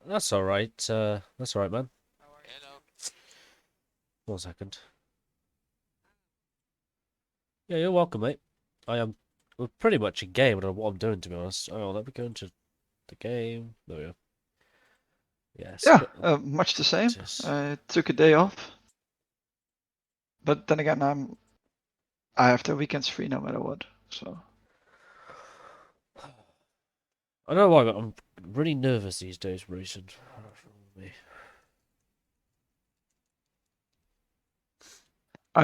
That's all right. That's all right, man. Hello. 1 second. Yeah, you're welcome, mate. I am. We're pretty much in game. I don't know what I'm doing, to be honest. Oh, let me go into the game. There we go. Yeah, Yeah, split much the same. this. I took a day off, but then again, I have the weekends free no matter what. So I don't know why, but I'm really nervous these days, Mason.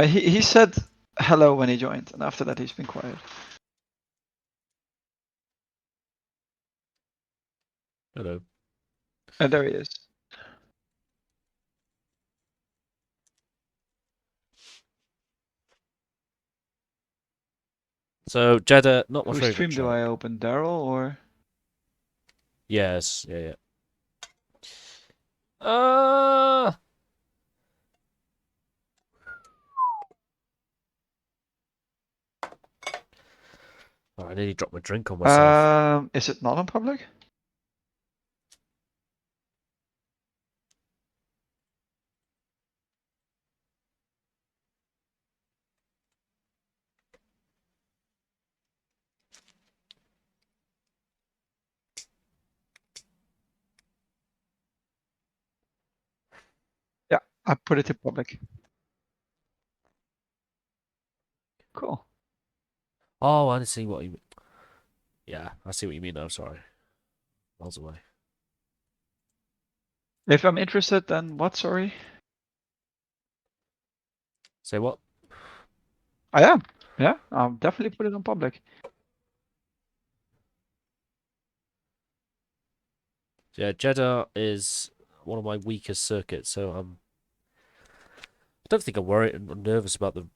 he said hello when he joined, and after that he's been quiet. Hello. And there he is. So Jeddah, not my Whose favorite stream do track. I open? Daryl or? Yes, yeah. Uh oh, I nearly dropped my drink on myself. Is it not on public? Yeah, I put it to public. Cool. Oh, I see what you mean. Yeah, I see what you mean now. Sorry, miles away. If I'm interested, then what? Sorry. Say what? I am. Yeah, I'll definitely put it on public. Yeah, Jeddah is one of my weakest circuits, so I don't think I'm worried and nervous about the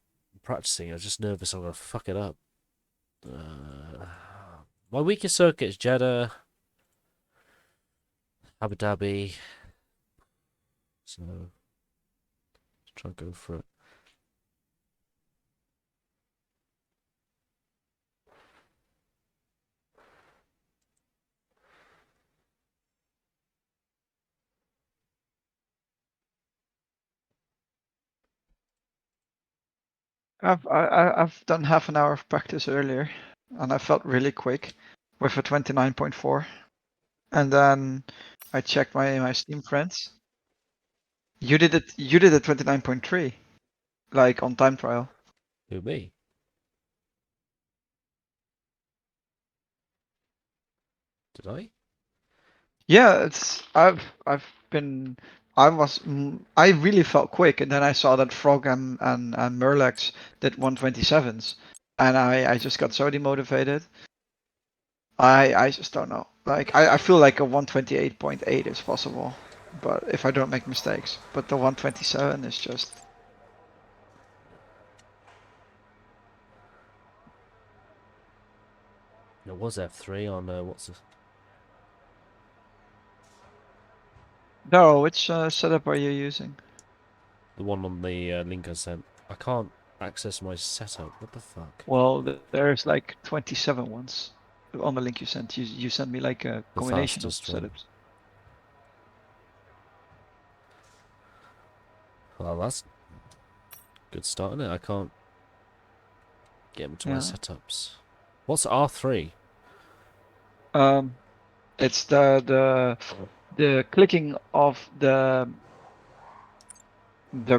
practicing. I'm just nervous I'm gonna fuck it up. Uh, my weakest circuit is Jeddah, Abu Dhabi. So try and go for it. I've done half an hour of practice earlier, and I felt really quick with a 29.4. And then I checked my Steam friends. You did it. You did a 29.3, like on time trial. Who, me? Did I? Yeah, it's I've been I really felt quick, and then I saw that Frog and Merlex did 127s, and I just got so demotivated. I just don't know. Like I feel like a 128.8 is possible, but if I don't make mistakes. But the 127 is just It was F3 on what's this? Daryl, which setup are you using? The one on the link I sent. I can't access my setup. What the fuck? Well, there's like 27 ones on the link you sent. You sent me like a The combination of fastest one. setups. Well, that's good start, isn't it? I can't get into my Yeah. setups. What's R3? Um, it's the clicking of the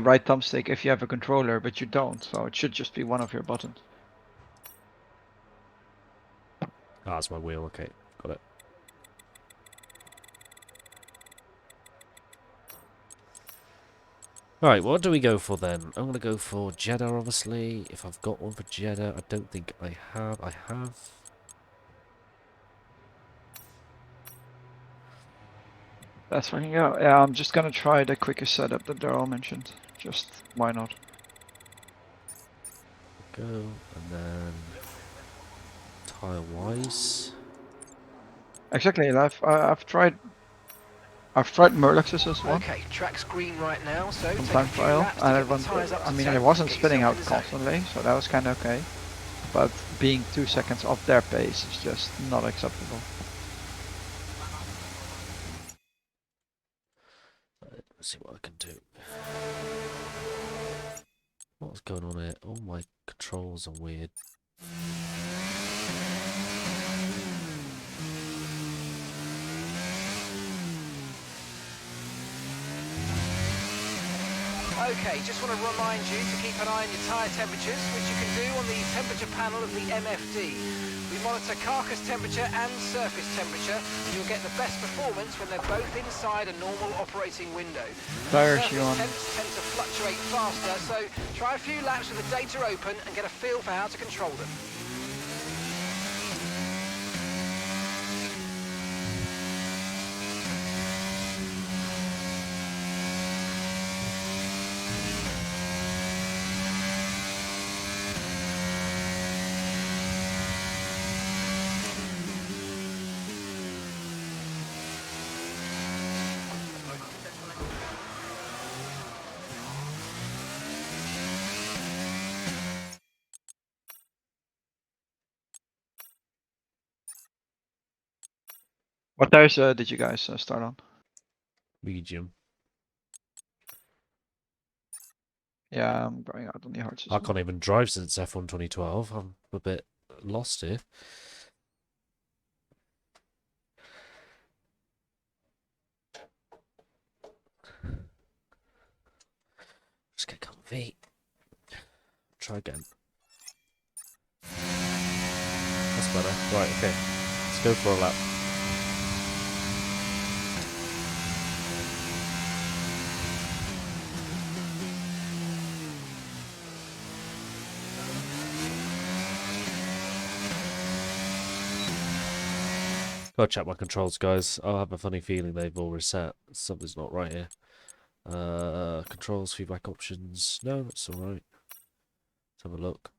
right thumbstick if you have a controller, but you don't, so it should just be one of your buttons. Ah, it's my wheel. Okay, got it. Alright, what do we go for then? I'm going to go for Jeddah, obviously. If I've got one for Jeddah, I don't think I have. I have. That's fucking go. Yeah, I'm just gonna try the quickest setup that Daryl mentioned. Just why not? Go, and then tile-wise. Exactly. I've tried Merlux's as well Okay, track's green right now, so from take a time few trial, laps to and it get the went. tyres up I to mean, temp, it wasn't get spinning yourself out in the zone. constantly, so that was kind of okay. But being 2 seconds off their pace is just not acceptable. Let's see what I can do. What's going on here? All my controls are weird. Okay, just want to remind you to keep an eye on your tyre temperatures, which you can do on the temperature panel of the MFD. We monitor carcass temperature and surface temperature, and you'll get the best performance when they're both inside a normal operating window. Tires Surface you on. temps tend to fluctuate faster, so try a few laps with the data open and get a feel for how to control them. What tires did you guys start on? Medium. Yeah, I'm going out on the hards as I well. can't even drive since F1 2012. I'm a bit lost here. Just get comfy. Try again. That's better. Right, okay. Let's go for a lap. Gotta check my controls, guys. I have a funny feeling they've all reset. Something's not right here. Controls, feedback options. No, that's alright. Let's have a look.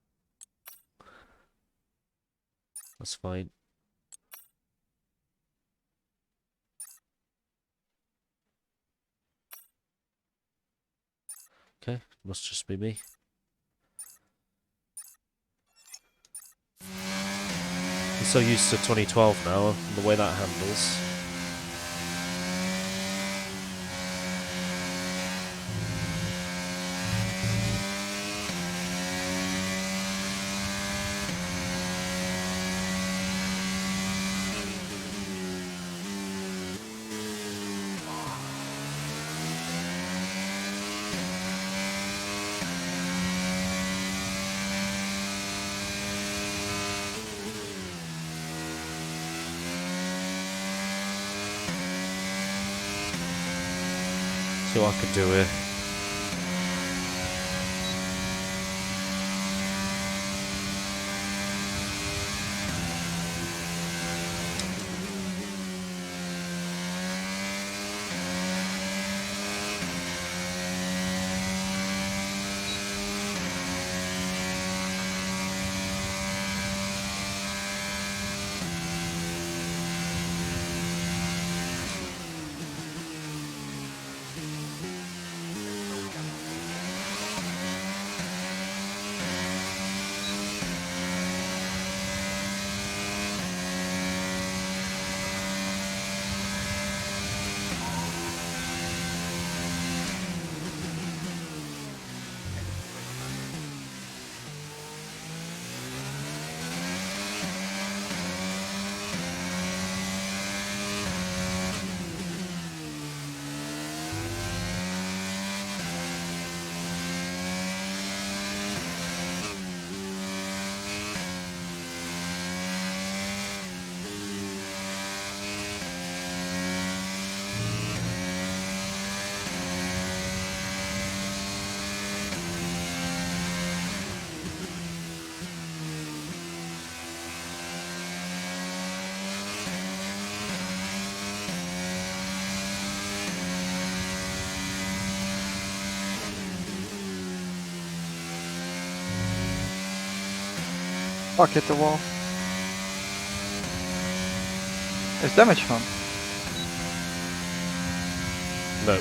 That's fine. Okay, must just be me. I'm so used to 2012 now, and the way that handles. See what I can do here. Fuck, hit the wall. There's damage from. No.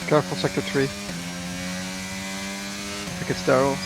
Careful, sector 3. I think it's Daryl.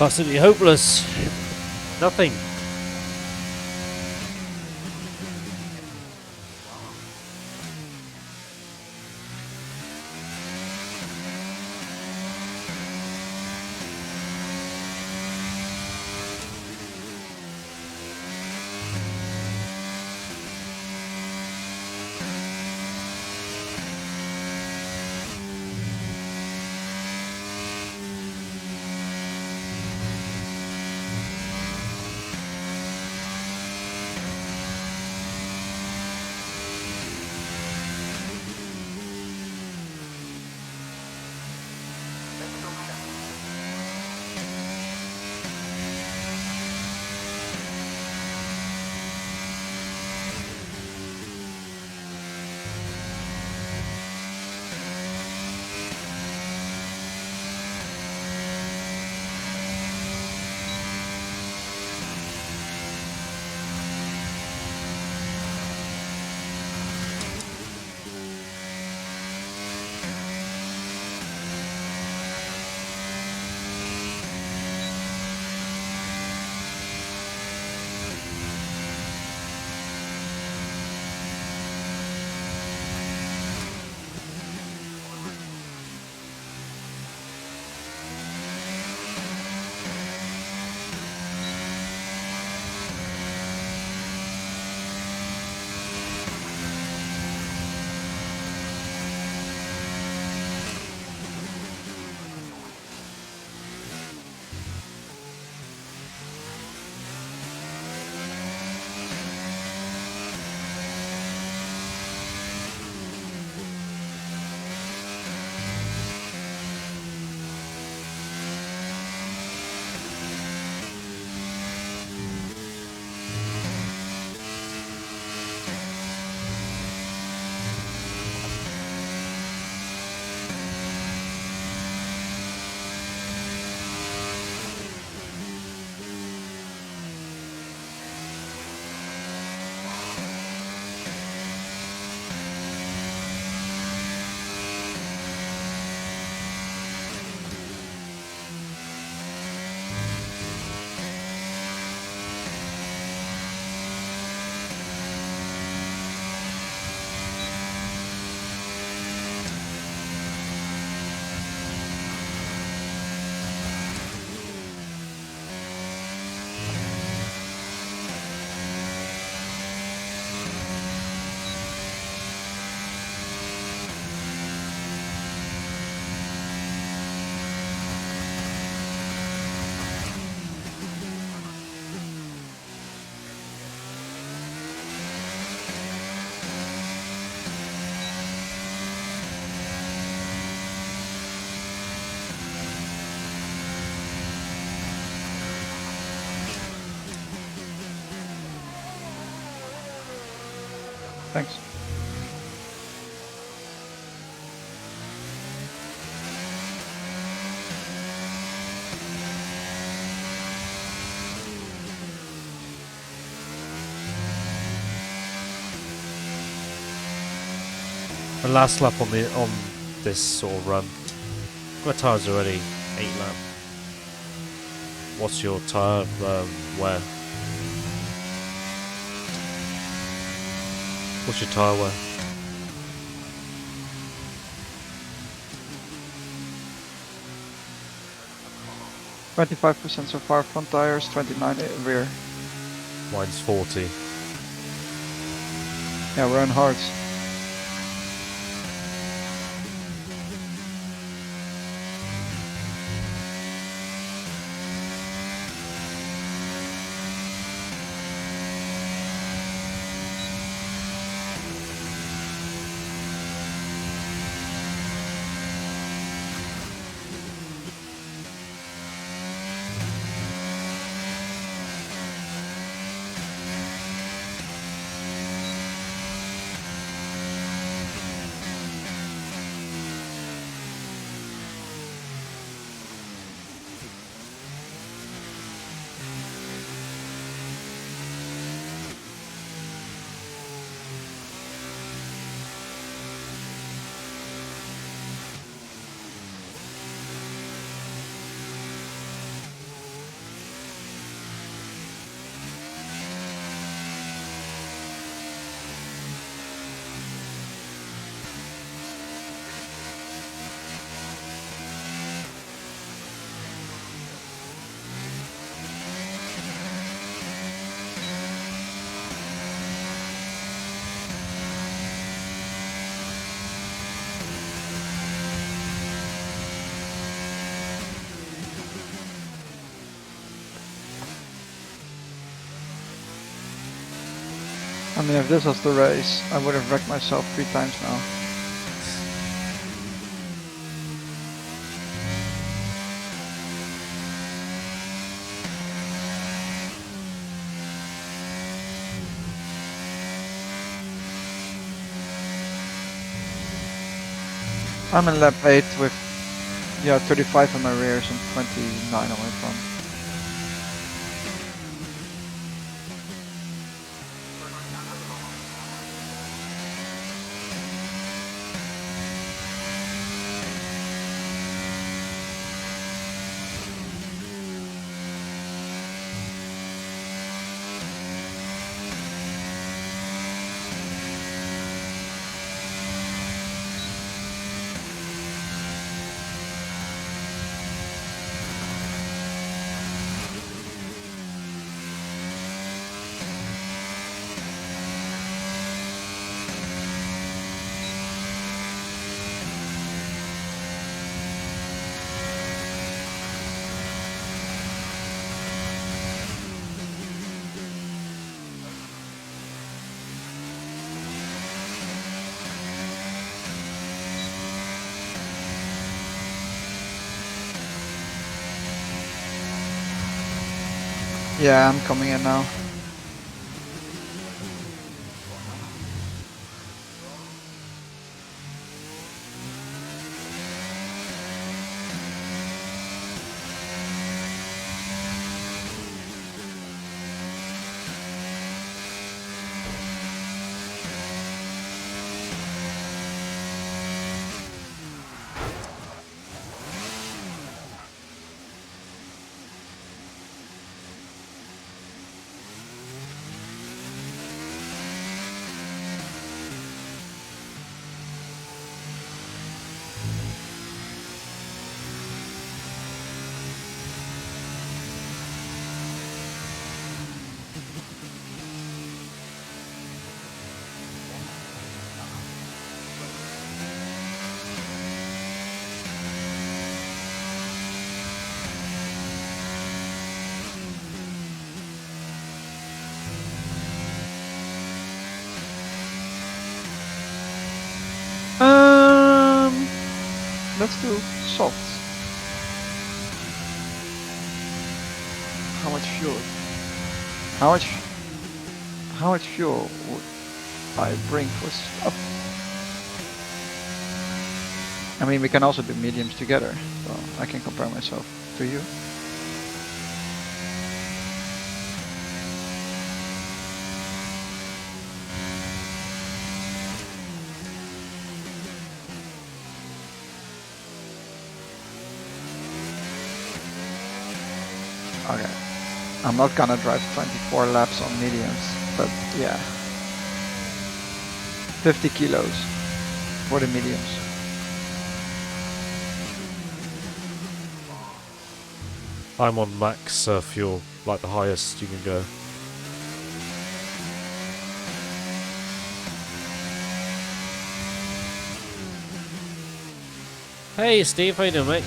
Absolutely hopeless. Nothing. Thanks. The last lap on this sort of run. My tyres are already 8 lap. What's your tyre wear? What's your tyre wear? 25% so far front tires, 29 rear. Mine's 40. Yeah, we're on hards. I mean, if this was the race, I would have wrecked myself 3 times now. I'm in lap 8 with, yeah, 35 on my rears and 29 on my front. Yeah, I'm coming in now. Let's do soft. How much fuel? How much fuel would I bring for up? I mean, we can also do mediums together, so I can compare myself to you. Okay. I'm not gonna drive 24 laps on mediums, but yeah. 50 kilos for the mediums. I'm on max fuel, like the highest you can go. Hey Steve, how you doing, mate?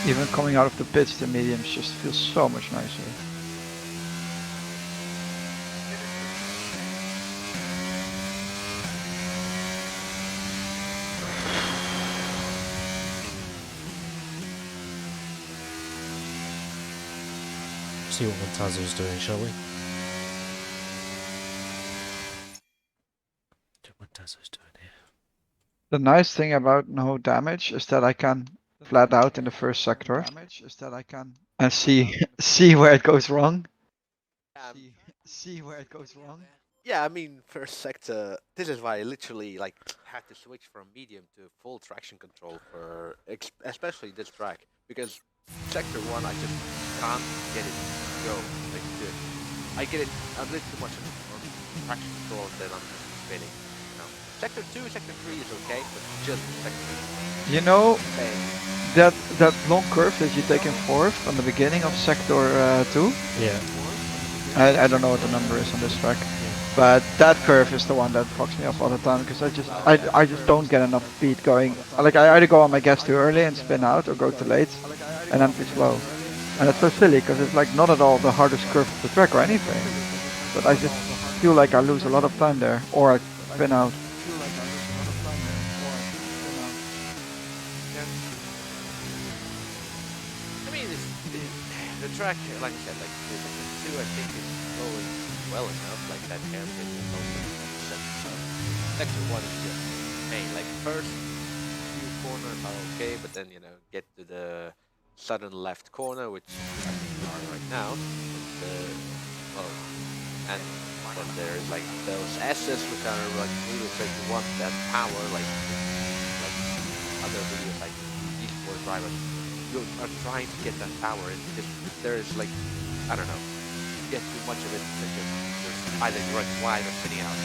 Even coming out of the pits, the mediums just feel so much nicer. See what Montazzo's doing, shall we? See what Montazzo's doing here. The nice thing about no damage is that I can flat out in the first sector and see where it goes wrong. See where it goes wrong. Yeah, I mean, first sector. This is why I literally like had to switch from medium to full traction control for especially this track, because sector 1 I just can't get it to go like this. I get it a little too much on traction control, and then I'm just spinning. You know, sector 2, sector 3 is okay, but just sector 2. You know, Bang. that long curve that you take in fourth on the beginning of sector 2. Yeah. I don't know what the number is on this track, but that curve is the one that fucks me up all the time because I just don't get enough speed going. Like I either go on my gas too early and spin out, or go too late, and I'm too slow. And it's so silly because it's like not at all the hardest curve of the track or anything, but I just feel like I lose a lot of time there, or I spin out. I mean, the track, like I said, like the 2, I think is going well enough. Like that hairpin is also sector 1 is just main. Like first few corners are okay, but then get to the sudden left corner, which I think we are right now. And then there's like those S's which are like really like you want that power, like other videos like esports drivers, you are trying to get that power, and if there's like, I don't know, you get too much of it, then just either you're running wide or spinning out.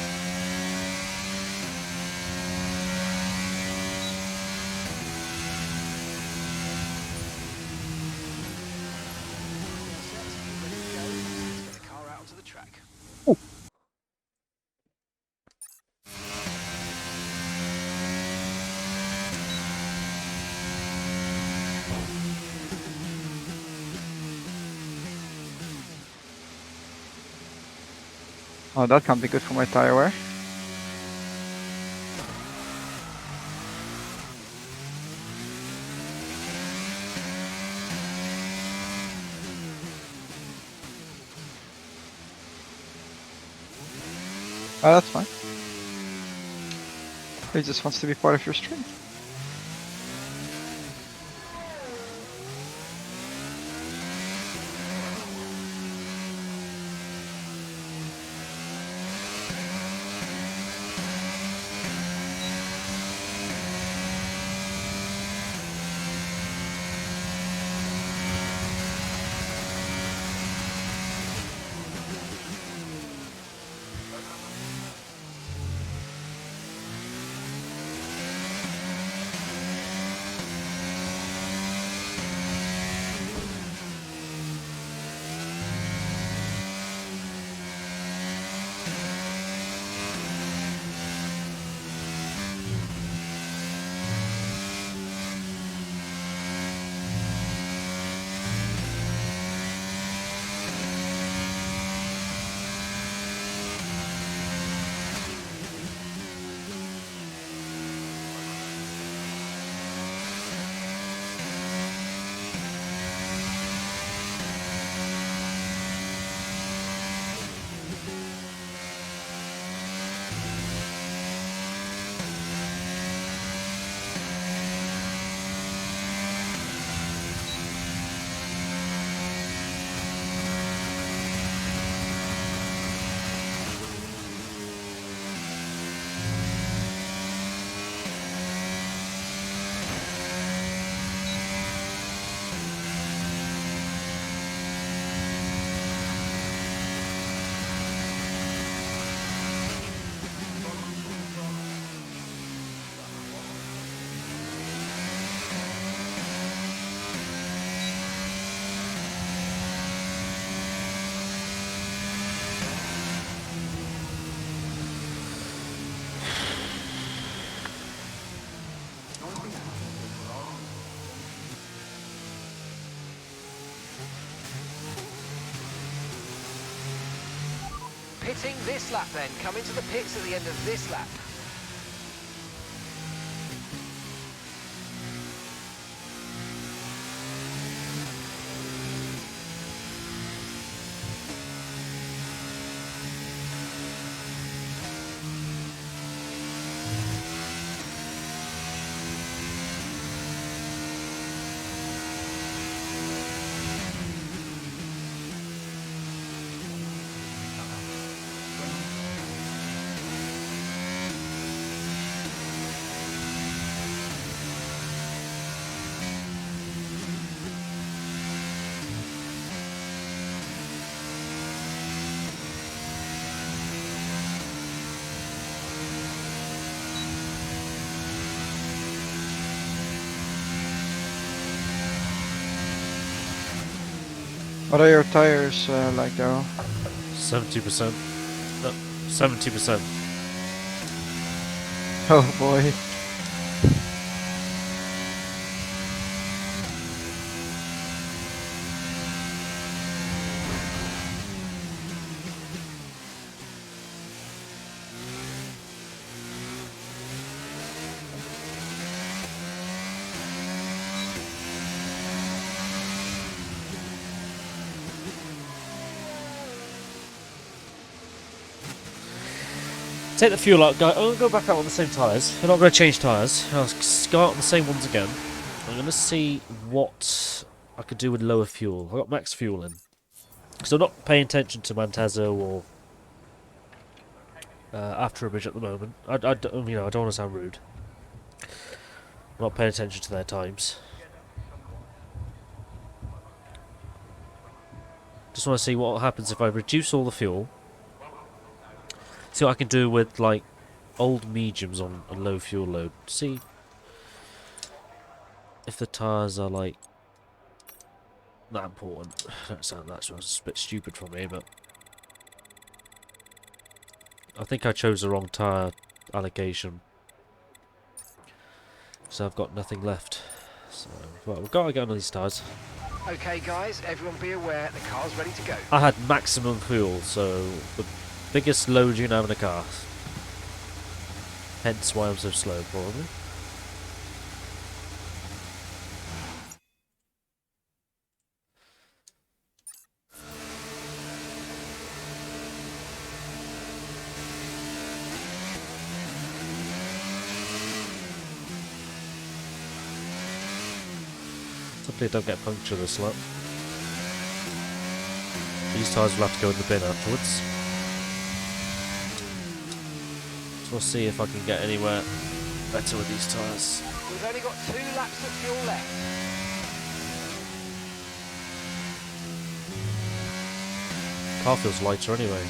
Get the car out onto the track. Oh, that can't be good for my tire wear. Oh, that's fine. He just wants to be part of your stream. Pitting this lap then, come into the pits at the end of this lap. What are your tires like, Daryl? 70%. No, 70%. Oh boy. Take the fuel out, guy. I'm going to go back out on the same tyres. We're not going to change tyres. I'll go out on the same ones again. I'm going to see what I could do with lower fuel. I've got max fuel in. Because I'm not paying attention to Mantazo or After a Bridge at the moment. I don't want to sound rude. I'm not paying attention to their times. Just want to see what happens if I reduce all the fuel. See what I can do with, like, old mediums on a low fuel load. See if the tyres are, like, that important. That sounds a bit stupid from me, but I think I chose the wrong tyre allocation. So I've got nothing left. So, well, we've got to get on these tyres. Okay, guys, everyone be aware the car's ready to go. I had maximum fuel, so the biggest load you can have in a car. Hence why I'm so slow, probably. Hopefully I don't get punctured this lap. These tyres will have to go in the bin afterwards. So we'll see if I can get anywhere better with these tyres. We've only got 2 laps of fuel left. Car feels lighter anyway.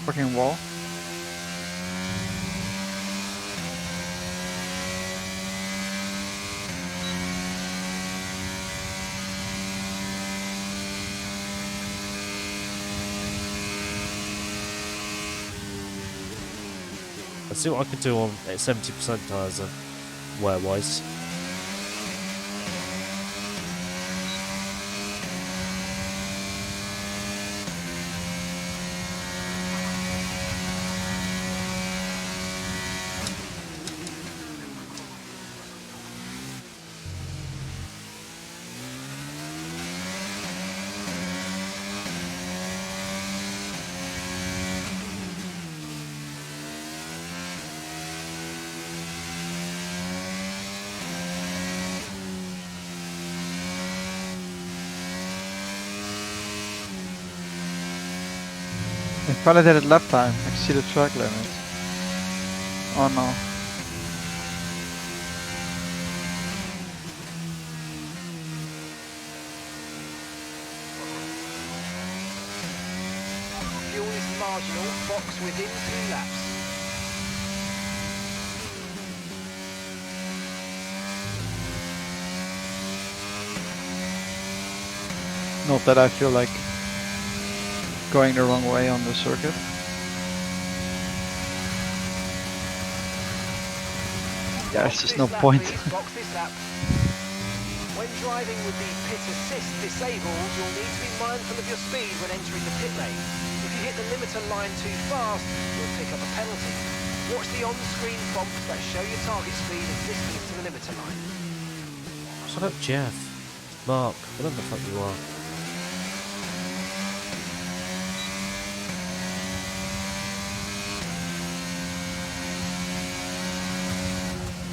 Fucking wall. Let's see what I can do on 70% tyres wear-wise. Validated lap time. Exceeded track limit. Oh no. Fuel is marginal, box within 2 laps. Not that I feel like going the wrong way on the circuit. Yeah, it's just no point. Box this lap. When driving with the pit assist disabled, you'll need to be mindful of your speed when entering the pit lane. If you hit the limiter line too fast, you'll pick up a penalty. Watch the on-screen prompts that show your target speed and distance to the limiter line. Shut up, Jeff. Mark, whatever the fuck you are.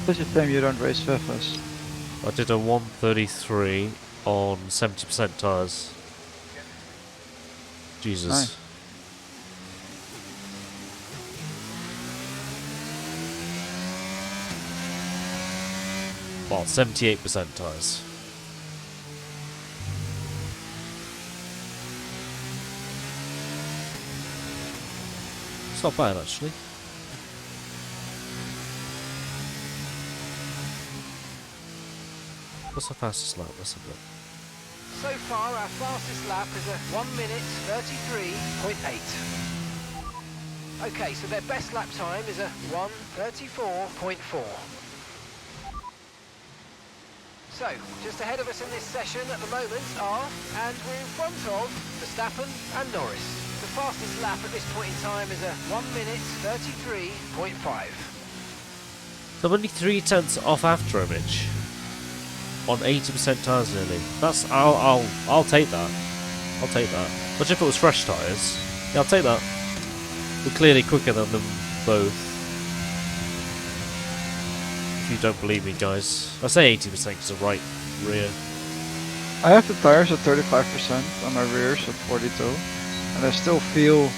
Such a shame you don't race Fefas. I did a 133 on 70% tyres. Jesus. Nice. Well, 78% tyres. It's not bad actually. What's the fastest lap? Let's have a look. So far, our fastest lap is a 1 minute 33.8. Okay, so their best lap time is a 1:34.4. So, just ahead of us in this session at the moment are, and we're in front of, Verstappen and Norris. The fastest lap at this point in time is a 1 minute 33.5. So I'm only 3/10 off after image. On 80% tyres nearly. That's I'll take that. I'll take that. But if it was fresh tyres, yeah, I'll take that. We're clearly quicker than them both. If you don't believe me, guys, I say 80% because the right rear. I have the tires at 35% on my rears at 42, and I still feel.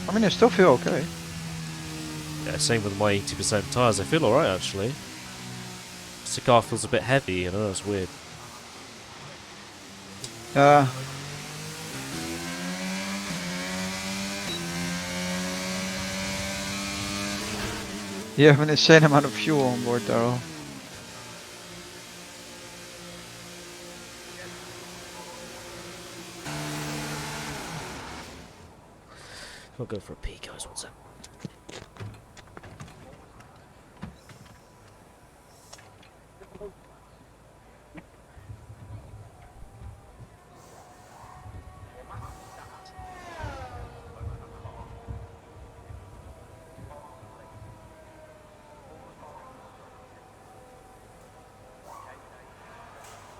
I mean, I still feel okay. Yeah, same with my 80% tyres. I feel alright actually. This car feels a bit heavy, you know, that's weird. Yeah. You have an insane amount of fuel on board, Daryl. I'll go for a pee, guys. What's up?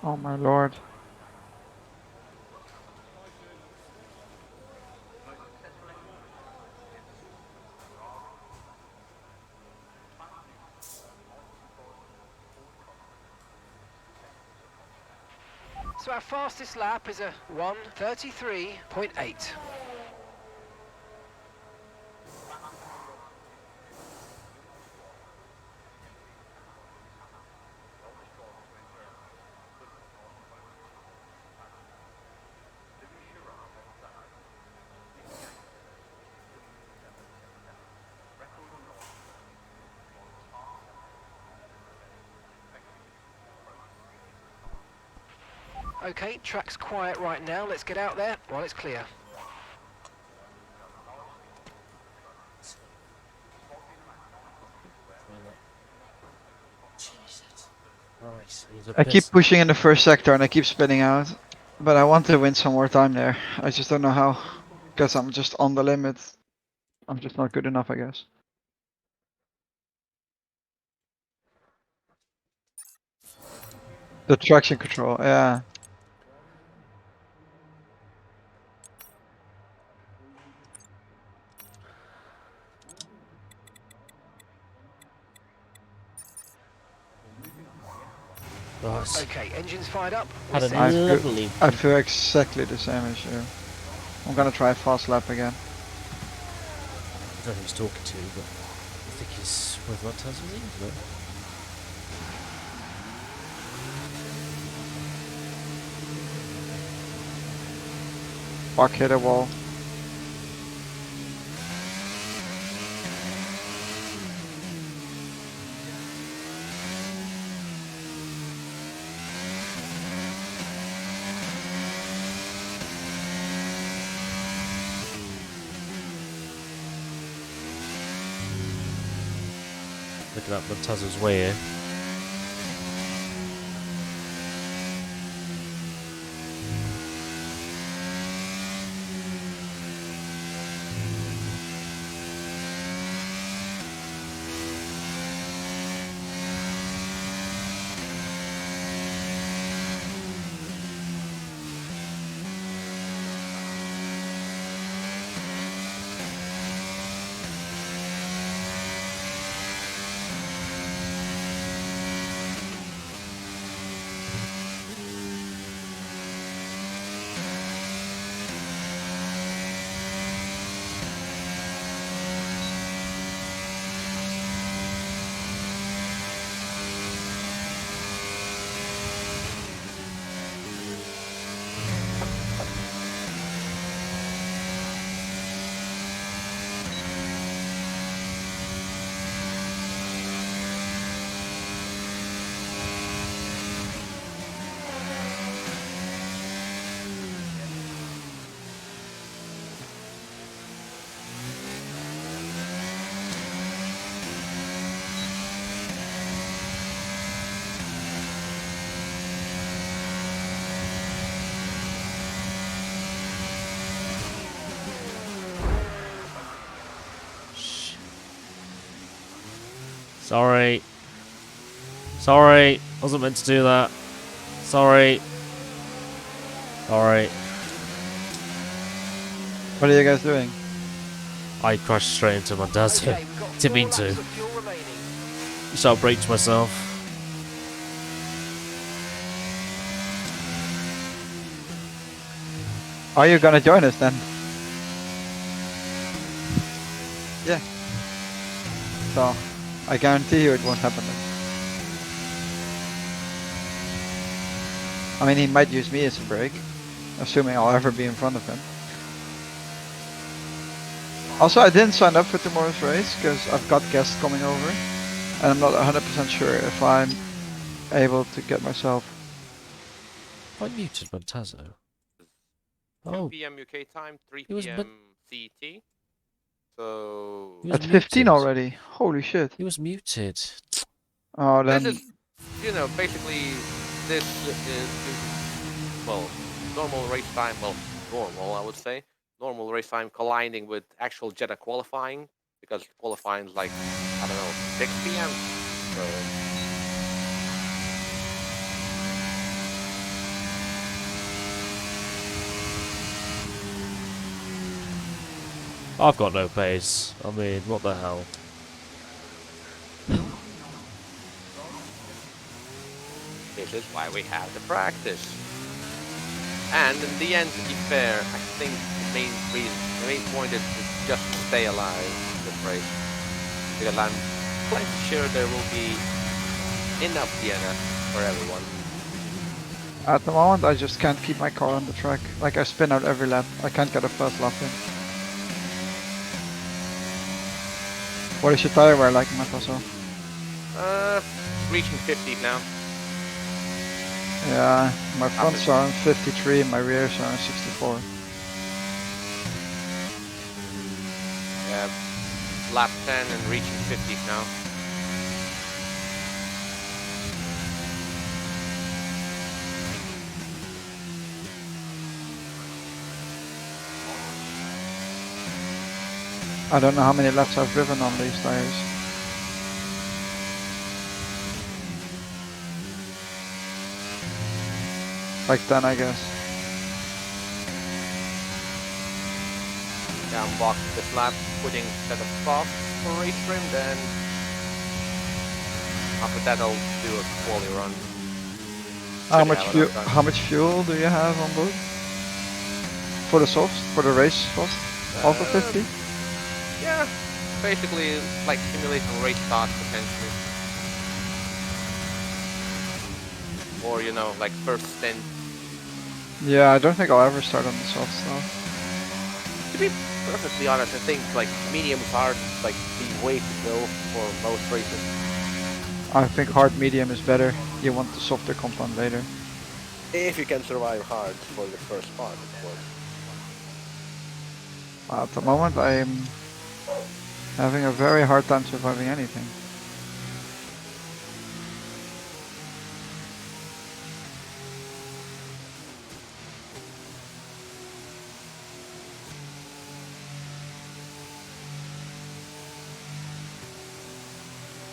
Oh my lord. So our fastest lap is a 1:33.8. Okay, track's quiet right now. Let's get out there while it's clear. I keep pushing in the first sector and I keep spinning out. But I want to win some more time there. I just don't know how. Because I'm just on the limit. I'm just not good enough, I guess. The traction control, yeah. Right. Okay, engines fired up. Had We're a set. lovely. I feel exactly the same as you. I'm gonna try a fast lap again. I don't know who he's talking to, but I think he's with Montez, was he? No. Fuck, hit a wall. Looking at Montez's way here. Sorry. Sorry. Wasn't meant to do that. Sorry. Sorry. What are you guys doing? I crashed straight into my dad's Okay, here. we've got Didn't 4 mean laps to. of fuel remaining. So I braked myself. Are you gonna join us then? Yeah. So, I guarantee you it won't happen then. I mean, he might use me as a brake, assuming I'll ever be in front of him. Also, I didn't sign up for tomorrow's race because I've got guests coming over, and I'm not 100% sure if I'm able to get myself. I muted Montazo. 2 Oh, p.m. UK time, 3 he was p.m. CET. So He was It's 15 muted. already. Holy shit. He was muted. Oh, this then. is, you know, basically this is well, normal race time. Well, normal I would say. Normal race time colliding with actual Jeddah qualifying because qualifying is like I don't know 6 p.m. So I've got no pace. I mean, what the hell? this is why we have the practice. And in the end, to be fair, I think the main point is to just stay alive in this race. Because I'm quite sure there will be enough DNF for everyone. At the moment, I just can't keep my car on the track. Like, I spin out every lap. I can't get a first lap in. What is your tire wear like, Mataso? Reaching 50 now. Yeah, my fronts are on 53, my rears are on 64. Yeah, lap 10 and reaching 50 now. I don't know how many laps I've driven on these tires. Like 10, I guess. Yeah, I'm walking this lap, putting set of soft for race trim, then after that I'll do a quali run. How much fuel do you have on board? For the softs? For the race soft? Also 50? Yeah, basically like simulating race start potentially. Or, you know, like first stint. Yeah, I don't think I'll ever start on the softs though. To be perfectly honest, I think like medium hard like the way to go for most races. I think hard medium is better. You want the softer compound later. If you can survive hard for the first part, of course. At the moment, I'm having a very hard time surviving anything.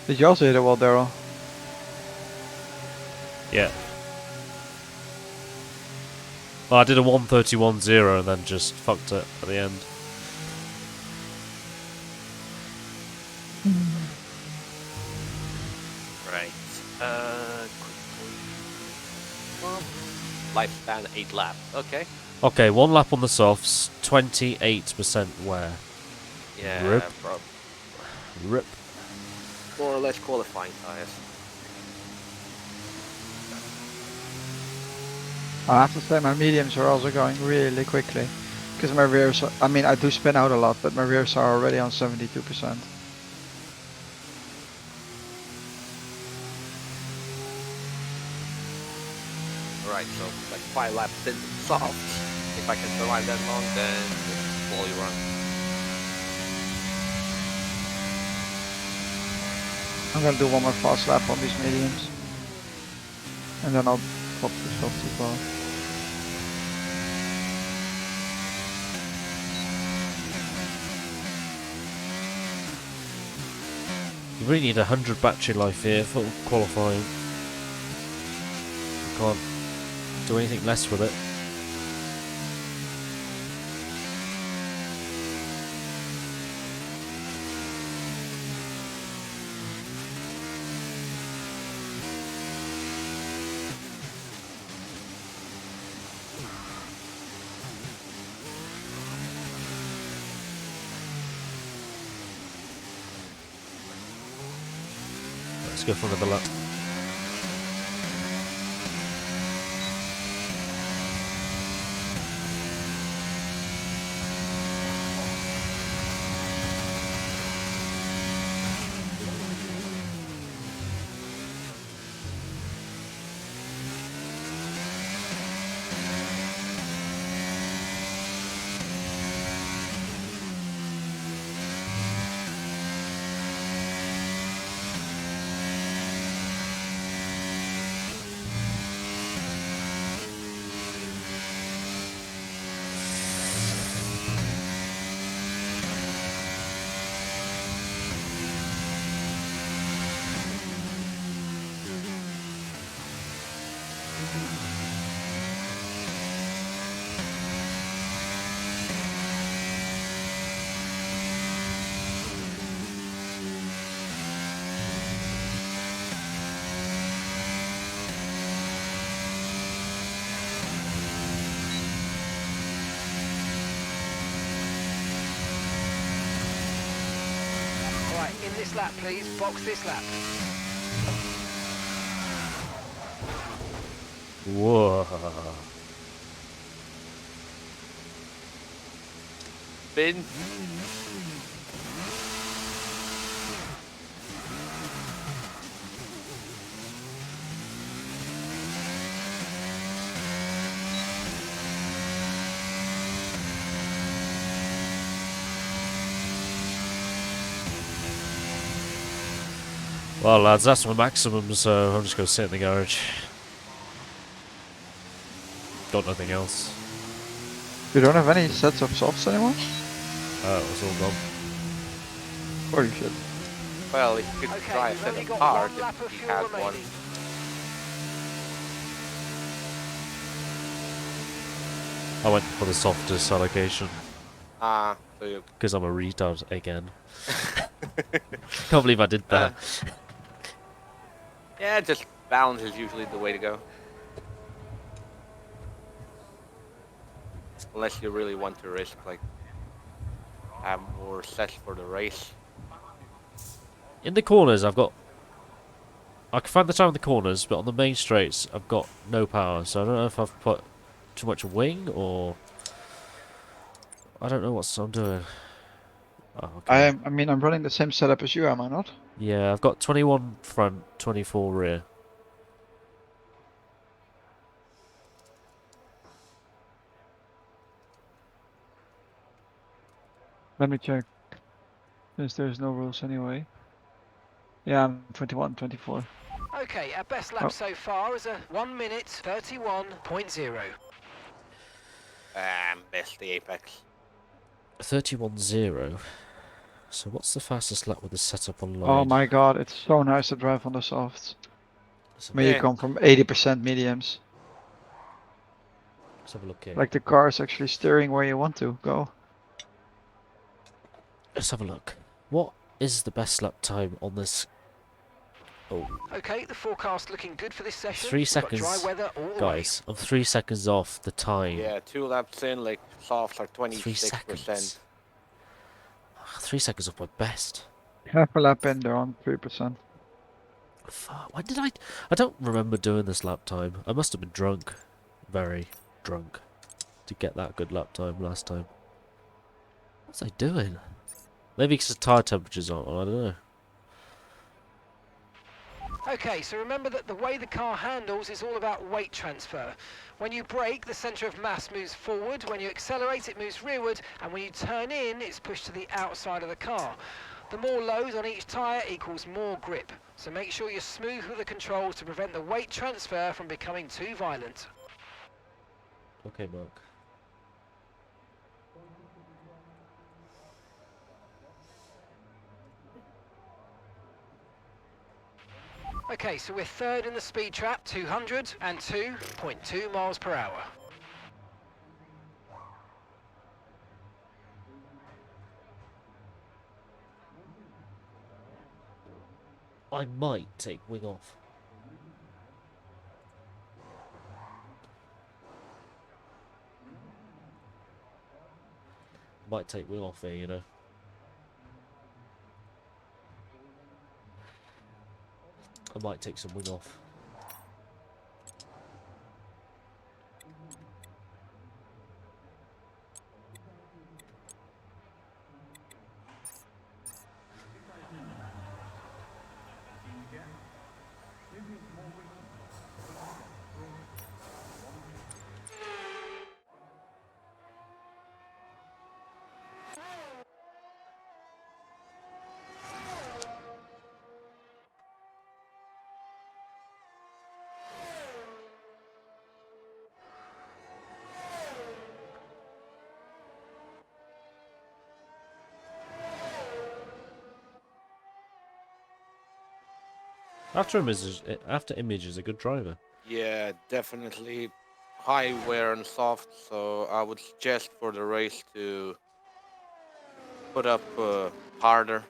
Did you also hit a wall, Daryl? Yeah. Well, I did a 1:31.0 and then just fucked it at the end. Right. Lifespan 8 laps. Okay. Okay, 1 lap on the softs, 28% wear. Yeah. Rip. Rip. More or less qualifying tires. I have to say my mediums are also going really quickly. Because my rears, I mean I do spin out a lot, but my rears are already on 72%. Right, so like 5 laps in soft. If I can survive that long, then it's quali run. I'm gonna do one more fast lap on these mediums. And then I'll pop the soft as well. You really need 100 battery life here for qualifying. Can't do anything less with it. Let's go for another lap. Right, in this lap, please. Box this lap. Whoa. Bin. Well, lads, that's my maximum, so I'm just going to sit in the garage. Got nothing else. You don't have any sets of softs anymore? It was all gone. Holy shit. Well, if you could Okay, try a we've set only of got hard, one lap of if you fuel had one. remaining. I went for the softest allocation. Ah, so you... Because I'm a retard again. Can't believe I did that. Yeah, just balance is usually the way to go. Unless you really want to risk, like, have more sets for the race. In the corners, I can find the time in the corners, but on the main straights, I've got no power. So I don't know if I've put too much wing or I don't know what I'm doing. Oh, okay. I mean, I'm running the same setup as you, am I not? Yeah, I've got 21 front, 24 rear. Let me check. Since there's no rules anyway. Yeah, I'm 21, 24. Okay, our best lap Oh. so far is a 1 minute 31.0. Best the Apex. 31.0. So what's the fastest lap with the setup online? Oh my god, it's so nice to drive on the softs. When you Yeah. come from 80% mediums. Let's have a look here. Like the car is actually steering where you want to go. Let's have a look. What is the best lap time on this? Oh, Okay, the forecast looking good for this session. 3 We've got seconds, dry weather all the guys. I'm 3 seconds off the time. Yeah, 2 laps in, like, softs are 3 26%. seconds. 3 seconds off my best. Half a lap in, they're on 3%. Fuck, when did I don't remember doing this lap time. I must have been drunk. Very drunk. To get that good lap time last time. What was I doing? Maybe because the tyre temperature's on, I don't know. Okay, so remember that the way the car handles is all about weight transfer. When you brake, the centre of mass moves forward. When you accelerate, it moves rearward. And when you turn in, it's pushed to the outside of the car. The more load on each tyre equals more grip. So make sure you're smooth with the controls to prevent the weight transfer from becoming too violent. Okay, Mark. Okay, so we're third in the speed trap, 202.2 miles per hour. I might take wing off. Might take wing off here, you know. I might take some wing off. After Image is a good driver. Yeah, definitely high wear and soft. So I would suggest for the race to put up harder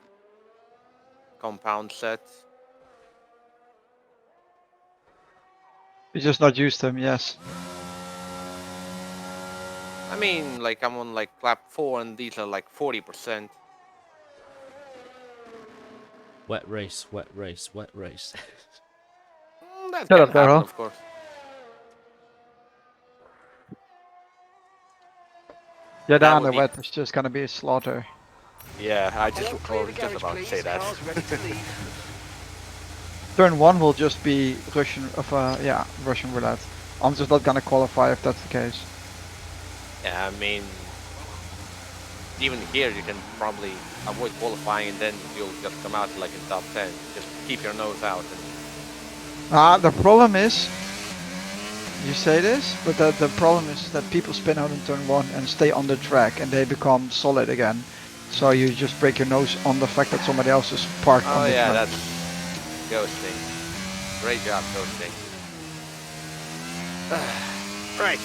compound sets. You just not used them, yes. I mean, like I'm on like lap 4 and these are like 40%. Wet race, wet race, wet race. That Shut can up, happen, Daryl. of course. Yeah, That down would the be. wet, it's just gonna be a slaughter. Yeah, I All just clear was the just garage, about to say please. that. Cars ready to leave. Turn 1 will just be Russian Russian roulette. I'm just not gonna qualify if that's the case. Yeah, I mean, even here you can probably avoid qualifying and then you'll just come out like in top 10. Just keep your nose out. And The problem is, you say this, but the problem is that people spin out in turn 1 and stay on the track and they become solid again. So you just break your nose on the fact that somebody else is parked on oh the yeah, track. that's ghosting. Great job, ghosting. Right.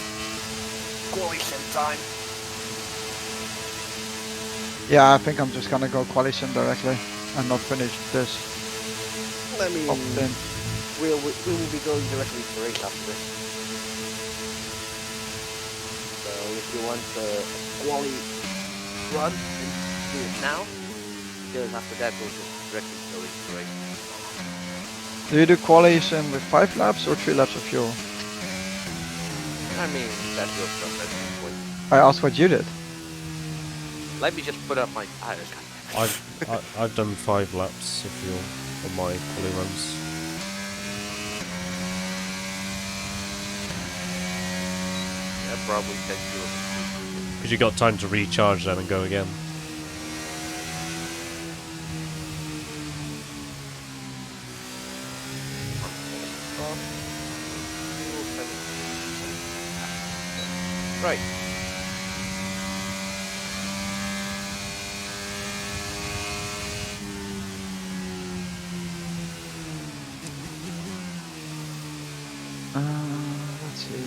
Quali sim time. Yeah, I think I'm just gonna go quali sim directly and not finish this. I mean, Top 10. we will be going directly to race after this. So if you want a quali run, then do it now. Because after that we'll just directly go into race. Do you do quali sim with 5 laps or 3 laps of fuel? I mean, that's your preference at this point. I asked what you did. Let me just put up my tires. I've done 5 laps if you're on my quali runs. Yeah, probably 10 kilos. Because you got time to recharge then and go again. Right. Let's see.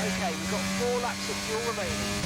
Okay, we've got 4 laps of fuel remaining.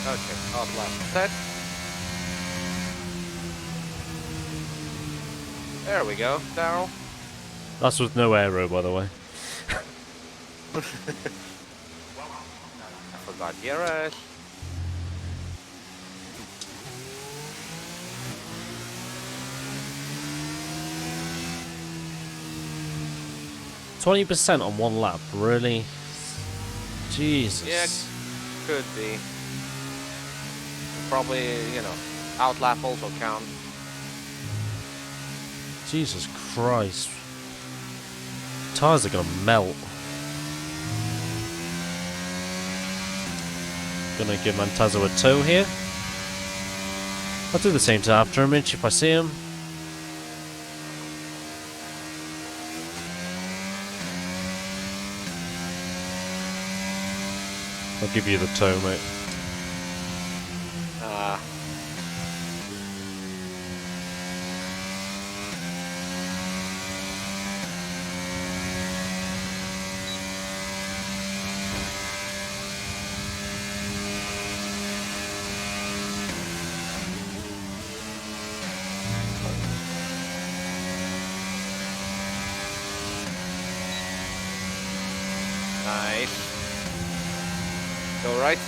Okay, hard lap set. There we go, Daryl. That's with no aero, by the way. I forgot DRS. %20 on one lap, really? Jesus. Yeah, could be. Probably, you know, outlap also count. Jesus Christ. Tires are gonna melt. Gonna give Mantazo a tow here. I'll do the same to Afterimage if I see him. I'll give you the tow, mate. Nice. Go right.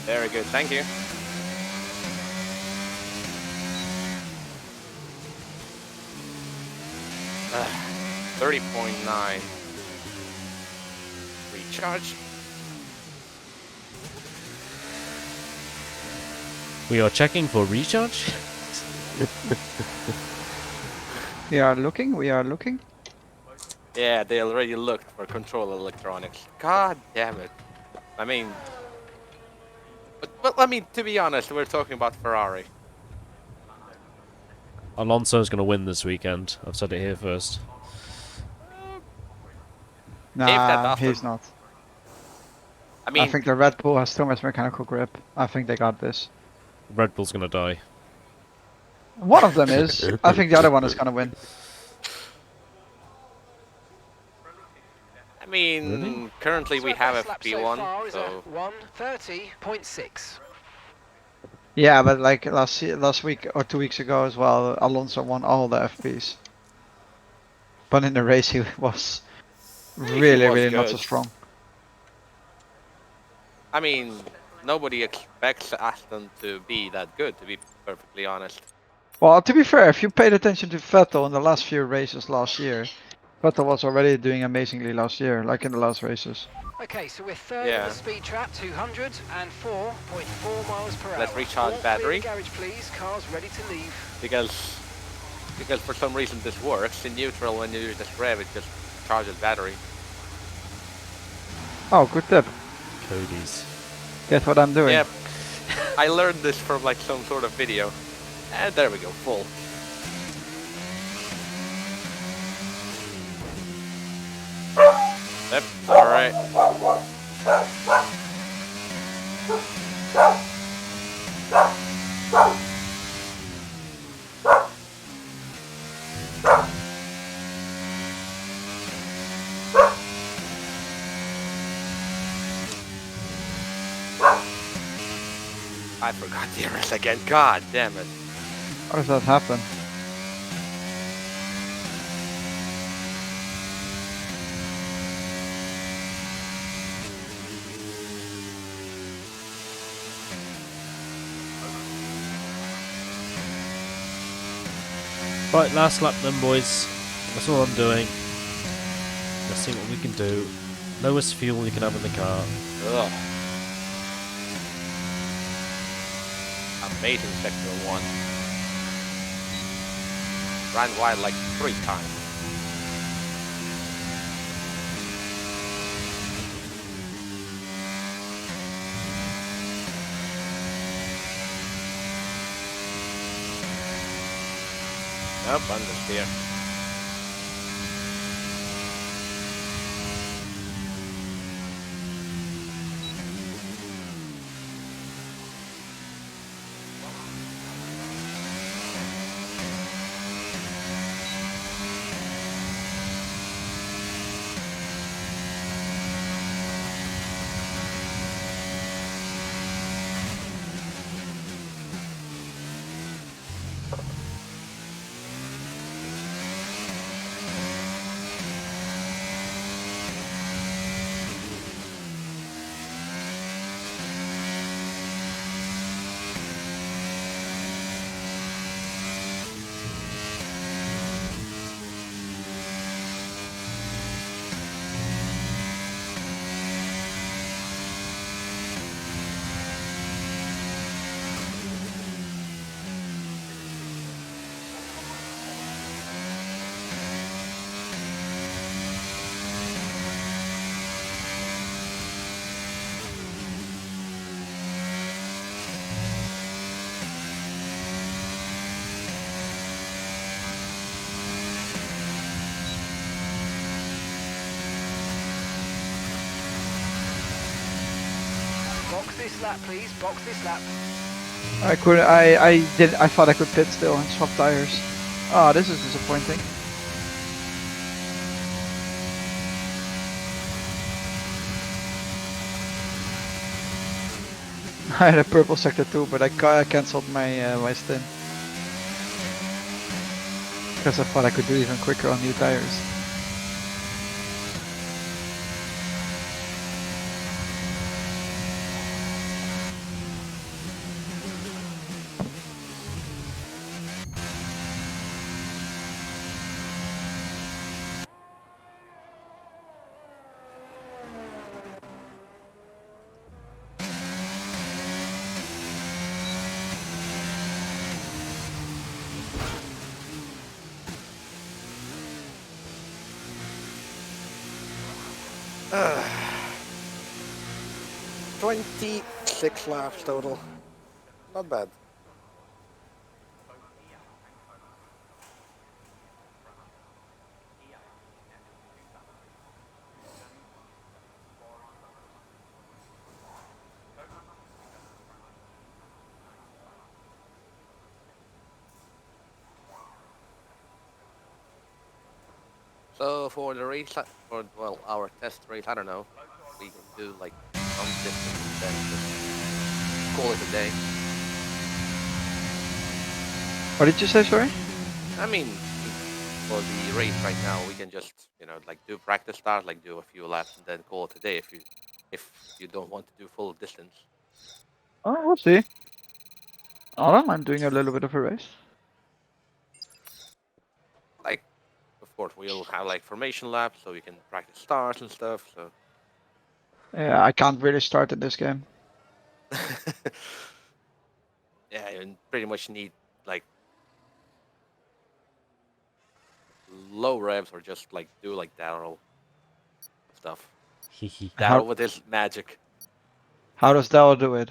Very good, thank you. Uh, 30.9. Recharge. We are checking for recharge. We are looking. Yeah, they already looked for control electronics. God damn it. I mean... But I mean, to be honest, we're talking about Ferrari. Alonso's gonna win this weekend. I've said it here first. Nah, he's not. I mean, I think the Red Bull has too much mechanical grip. I think they got this. Red Bull's gonna die. One of them is. I think the other one is gonna win. I mean, Really? currently we have FP1, so so... 1:30.6. Yeah, but like last week or 2 weeks ago as well, Alonso won all the FPs. But in the race he was really not so good. strong. I mean, nobody expects Aston to be that good, to be perfectly honest. Well, to be fair, if you paid attention to Vettel in the last few races last year, Vettel was already doing amazingly last year, like in the last races. Okay, so we're third in the speed trap, 204.4 miles per hour. Let's recharge battery. Garage, please. Cars ready to leave. Because for some reason this works. In neutral, when you just rev, it just charges battery. Oh, good tip. Cody's. Guess what I'm doing? Yep. I learned this from like some sort of video. And there we go, full. Yep, alright. I forgot the DRS again, god damn it. How does that happen? Right, last lap then, boys. That's all I'm doing. Let's see what we can do. Lowest fuel you can have in the car. Ugh. Amazing sector 1. Ran wide like 3 times. Nope, understeer. Box this lap, please. Box this lap. I couldn't. I thought I could pit still and swap tires. Ah, this is disappointing. I had a purple sector too, but I cancelled my my stint because I thought I could do even quicker on new tires. Uh, 26 laps total. Not bad. So for the race, for well, our test race, I don't know. We can do like some distance and then just call it a day. What did you say, sorry? I mean, for the race right now, we can just like do practice start, like do a few laps and then call it a day if you don't want to do full distance. Oh, we'll see. I don't mind doing a little bit of a race. Like, of course, we'll have like formation laps so we can practice starts and stuff. So Yeah, I can't really start in this game. yeah, you pretty much need like low revs or just like do like Daryl stuff. Daryl with his magic. How does Dell do it?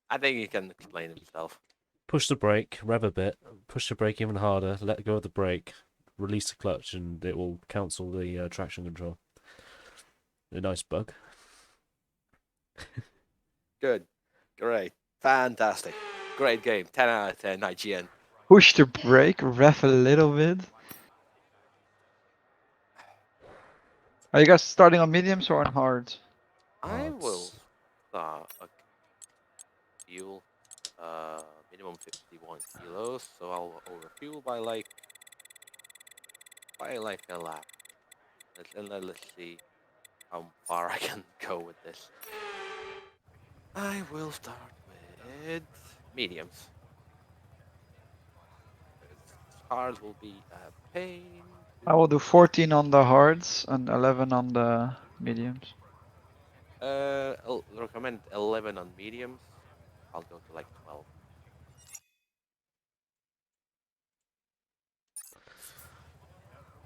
I think he can explain himself. Push the brake, rev a bit, push the brake even harder, let go of the brake, release the clutch, and it will cancel the traction control. A nice bug. Good. Great. Fantastic. Great game. 10 out of 10 IGN. Push the brake, rev a little bit. Are you guys starting on mediums or on hards? I will start fuel minimum 51 kilos, so I'll overfuel by like a lap. Let's see how far I can go with this. I will start with mediums. Hards will be a pain. I will do 14 on the hards and 11 on the mediums. I'll recommend 11 on mediums. I'll go to like 12.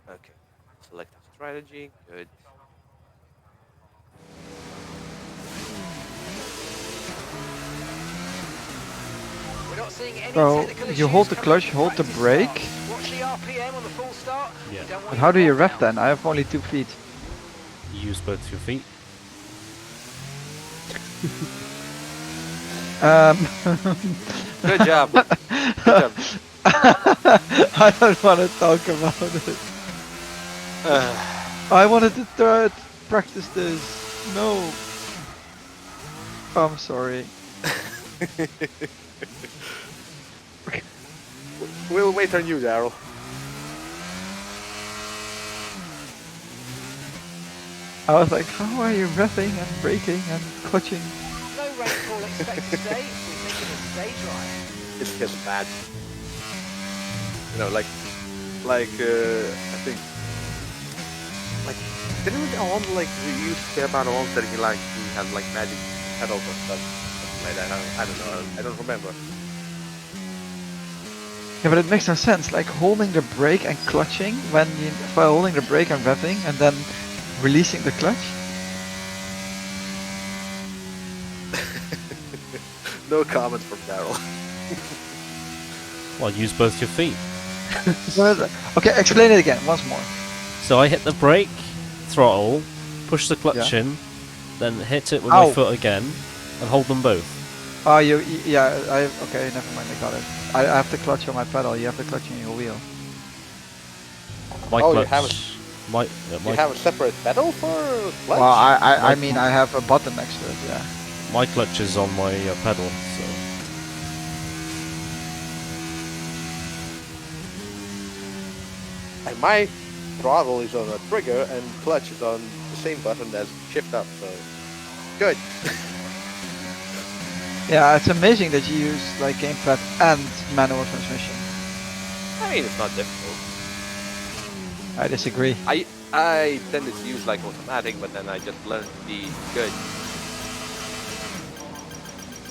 Okay. Select a strategy. Good. We're not seeing any So technical you hold the issues clutch, coming hold the from brake. practice start. Watch the RPM on the full start. Yeah. You don't want But your how do you rev rev down. then? I have only 2 feet. You use both your feet. Good job. Good job. I don't want to talk about it. I wanted to practice this. No. I'm sorry. We'll wait on you, Daryl. I was like, how are you revving and braking and clutching? No rainfall expected today. We think it is stay dry. It's just bad. Like I think, like, didn't on like we used to about on that he had like magic pedals or stuff like that. I don't know. I don't remember. Yeah, but it makes no sense. Like holding the brake and clutching while holding the brake and revving and then releasing the clutch. No comment from Daryl. Well, use both your feet. Okay, explain it again once more. So I hit the brake, throttle, push the clutch in, then hit it with Ow. my foot again, and hold them both. Oh, yeah, okay, never mind, I got it. I have the clutch on my pedal, you have the clutch on your wheel. My Oh, clutch. you have You have a separate pedal for clutch? Well, I mean, I have a button next to it, yeah. My clutch is on my pedal, so. And my throttle is on a trigger and clutch is on the same button as shift up, so good. Yeah, it's amazing that you use like gamepad and manual transmission. I mean, it's not difficult. I disagree. I tended to use like automatic, but then I just learned to be good.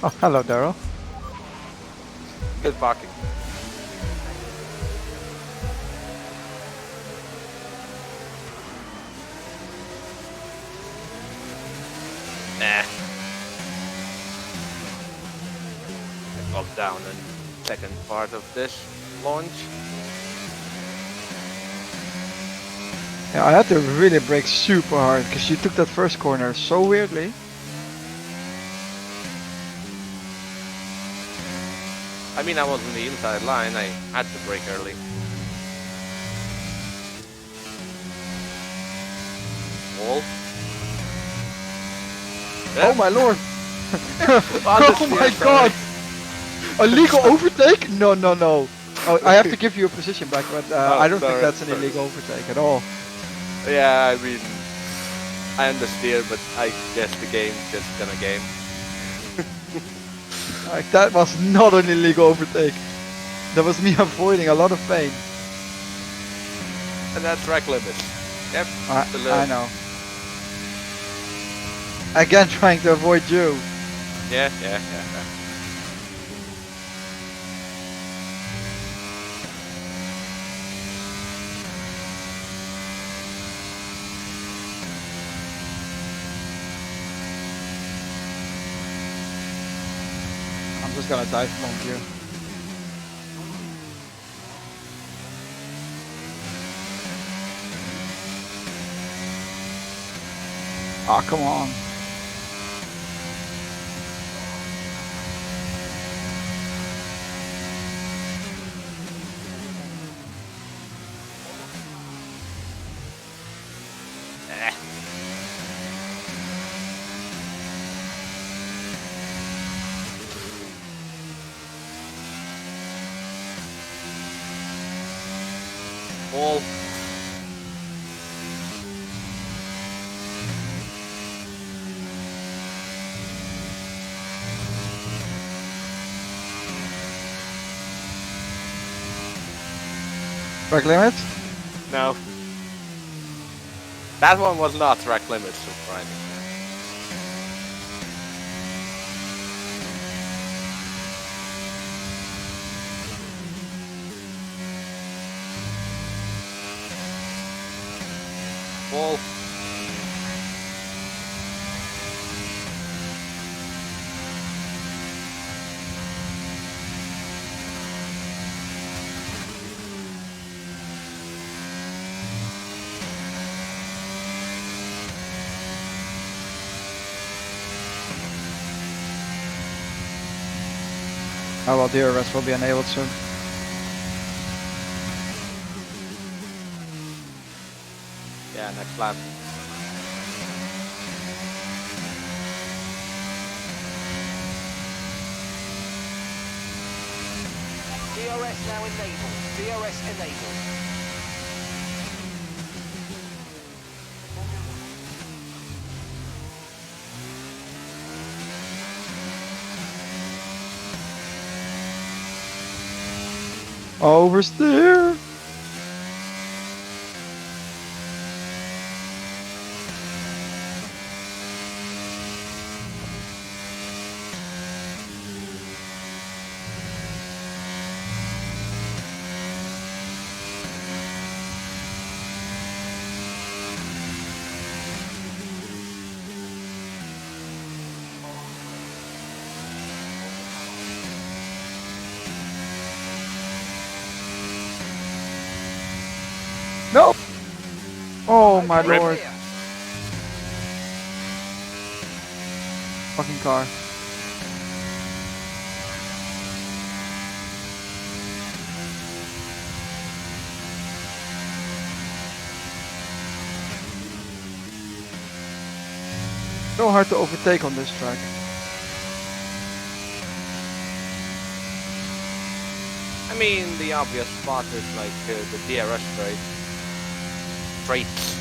Oh, hello, Daryl. Good parking. Nah. Up down and second part of this launch. Yeah, I had to really brake super hard because you took that first corner so weirdly. I mean, I was in the inside line. I had to brake early. Wall. Oh my lord! Oh my god! Illegal overtake? No, no, no. Oh, I have to give you a position back, but I don't think that's an illegal overtake at all. Yeah, I mean, I understand, but I guess the game's just gonna game. Like, that was not an illegal overtake. That was me avoiding a lot of pain. And that's track limit. Yep. I know. Again, trying to avoid you. Yeah. I'm just gonna dive bomb you. Ah, come on. Wall. Track limit? No. That one was not track limit, surprisingly. Wall. Oh well, DRS will be enabled soon. Yeah, next lap. DRS now enabled. DRS enabled. Oversteer! No! Oh my Okay, lord. clear. fucking car. So hard to overtake on this track. I mean, the obvious spot is like the DRS straight. Straight.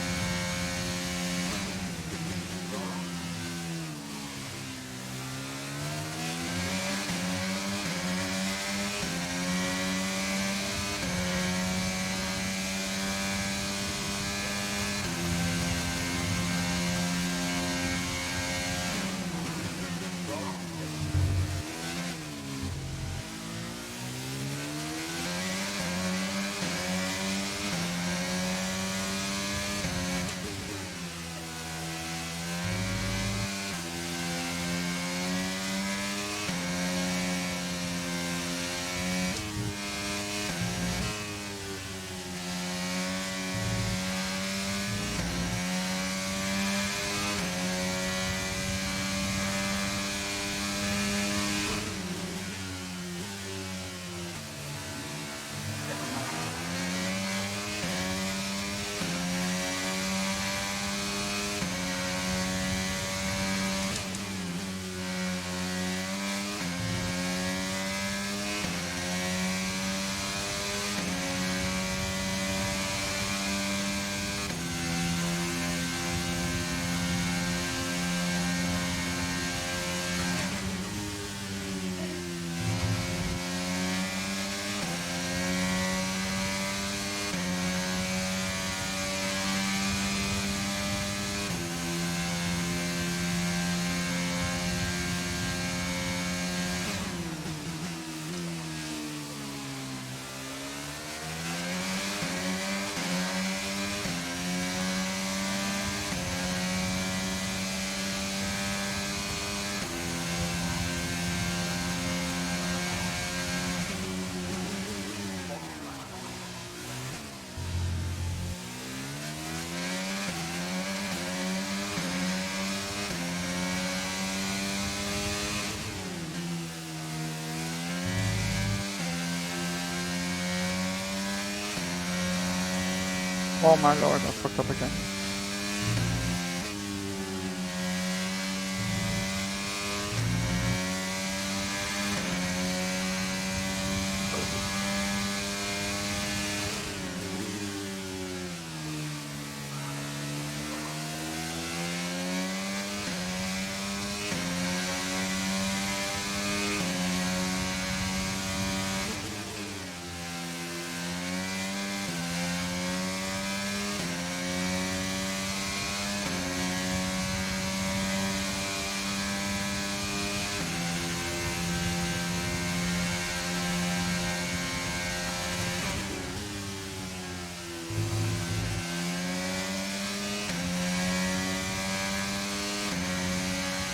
Oh my lord, I fucked up again.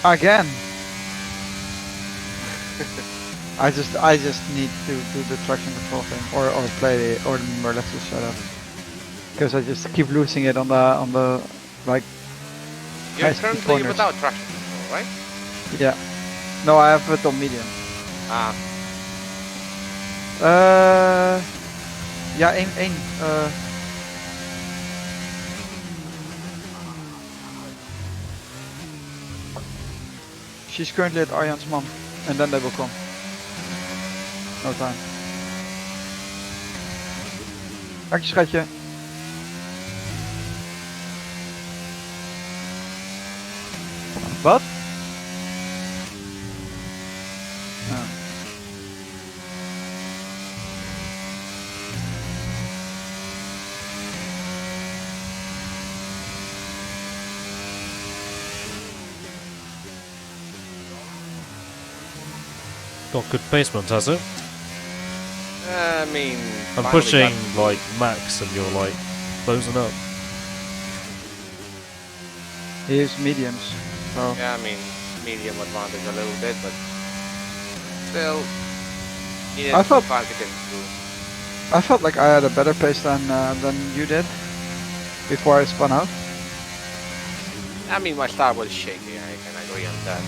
Again. I just need to do the traction control thing or play the Merlex's setup. Because I just keep losing it on the like You're high speed currently corners. without traction control, right? Yeah. No, I have it on medium. Ah. Ja, één. She's currently at Arjan's mom, and then they will come. No time. Dank je, schatje. Wat? Ah. Got good placement, has it? I mean... I'm finally pushing got- like max and you're like closing up. He is mediums. So. Yeah, I mean, medium advantage a little bit, but still, he I didn't thought- try to get through. I felt like I had a better pace than you did before I spun out. I mean, my start was shaky, I can agree on that.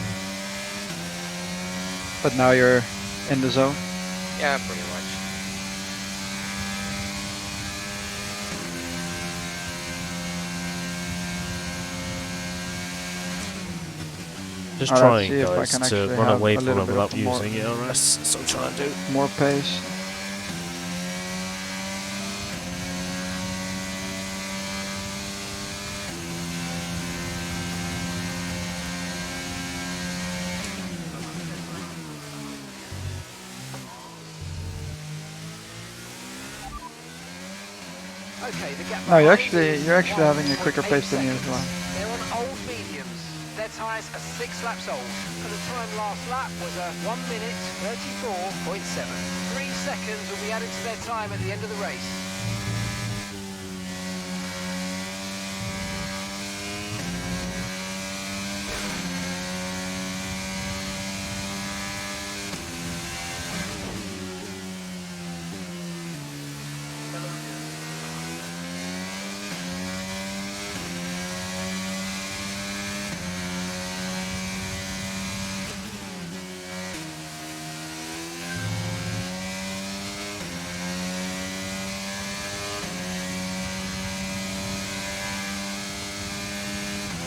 But now you're in the zone. Yeah, pretty much. Just Let's trying, see if I guys, can to actually run have away a from little them bit without of more, using it, alright? So I'm trying to do. more pace. Okay, the gap No, behind you is you're actually having a quicker 1.8 pace than me as seconds. well. They're on old mediums. Their tyres are 6 laps old. For the time last lap was a 1 minute 34.7. 3 seconds will be added to their time at the end of the race.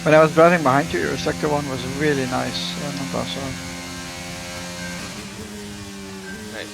When I was driving behind you, your sector 1 was really nice, Natasha. Nice.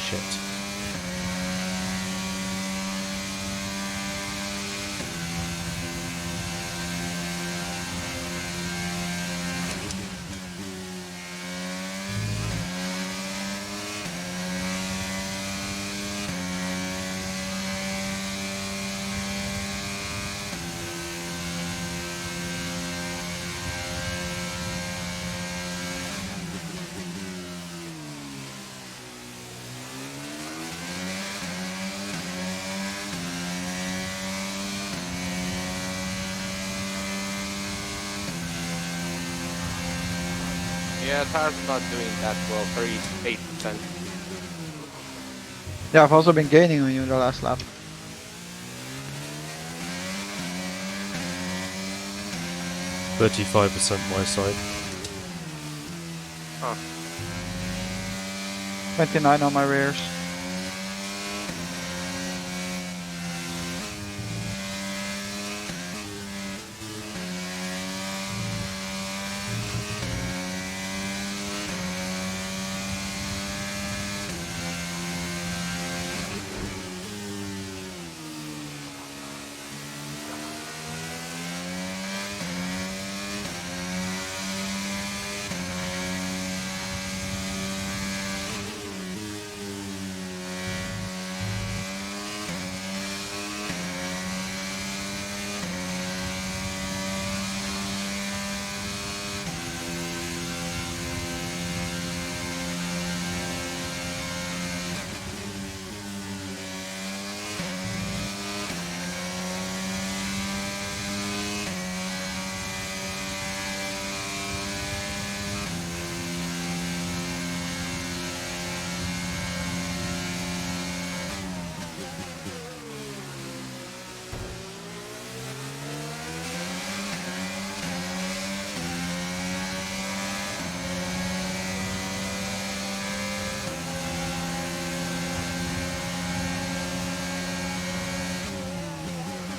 Shit. Yeah, tires not doing that well. 38%. Yeah, I've also been gaining on you in the last lap. %35% my side. 29 on my rears.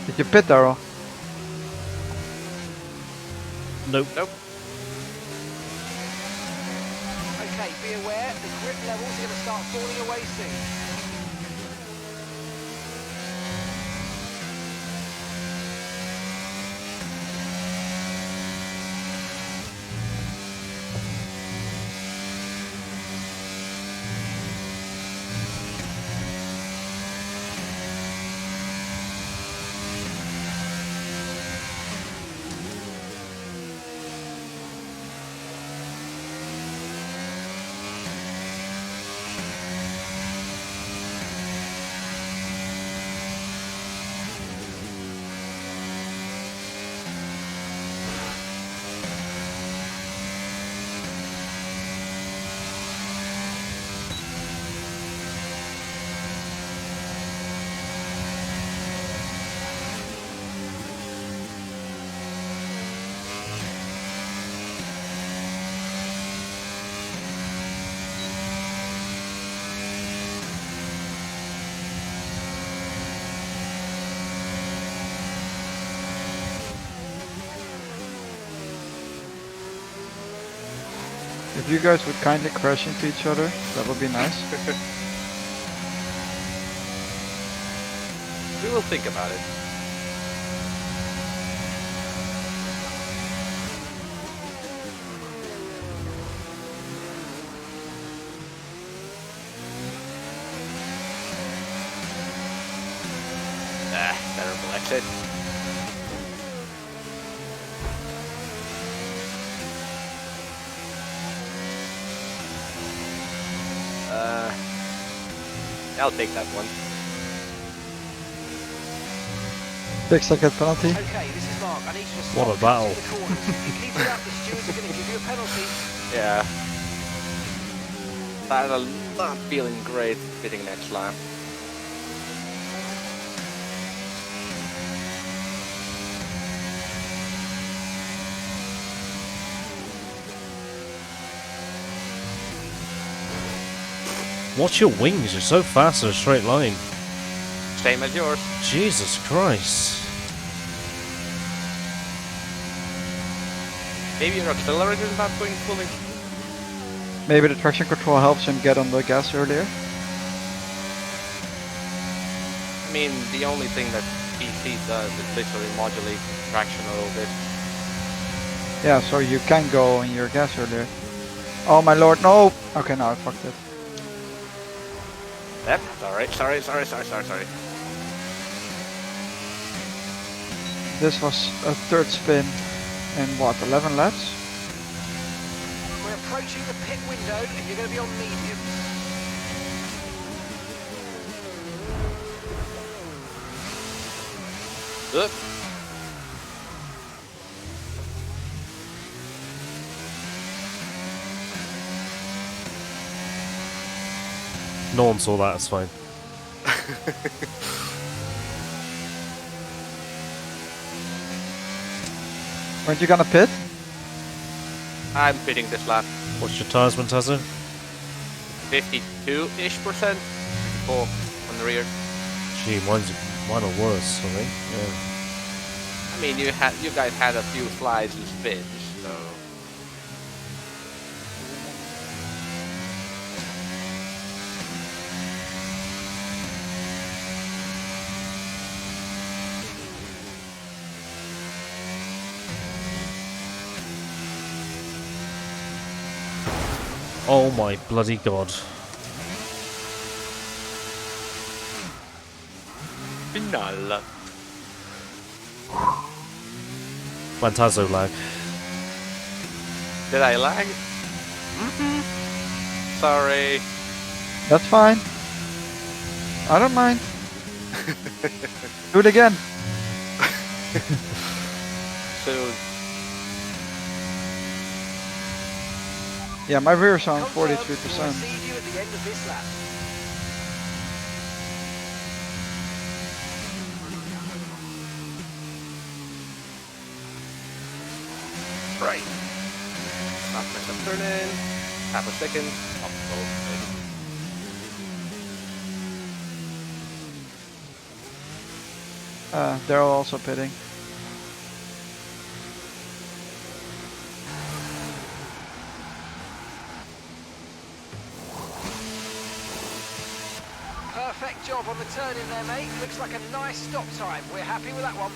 Did you pit, Daryl? Nope. Nope. Okay, be aware, the grip levels are going to start falling away soon. If you guys would kindly crash into each other, that would be nice. We will think about it. Terrible exit. I'll take that one. 6-second penalty. Okay, this is Mark. I need you to stop What a battle. cutting the corners. If you keep it up, the stewards are going to give you a penalty. Yeah. I'm not feeling great hitting next lap. Watch your wings, you're so fast in a straight line. Same as yours. Jesus Christ. Maybe your accelerator is not going fully. Maybe the traction control helps him get on the gas earlier. I mean, the only thing that PC does is literally modulate traction a little bit. Yeah, so you can go on your gas earlier. Oh my lord, no! Okay, now I fucked it. Yep, sorry. This was a third spin in what, 11 laps? We're approaching the pit window and you're going to be on medium. Good. No one saw that, it's fine. Weren't you gonna pit? I'm pitting this lap. What's your tires, Montazzo? 52-ish%. 54 on the rear. Gee, mine are worse, I think. Yeah. I mean, you guys had a few slides and spins, so. Oh my bloody god. Final. Montazzo lag. Did I lag? Sorry. That's fine. I don't mind. Do it again. Soon. Yeah, my rear's on Confirmed, we'll 43%. receive you at the end of this lap. Right. Stop myself turning. Half a second. Up, They're also pitting. Perfect job on the turn in there, mate. Looks like a nice stop time. We're happy with that one.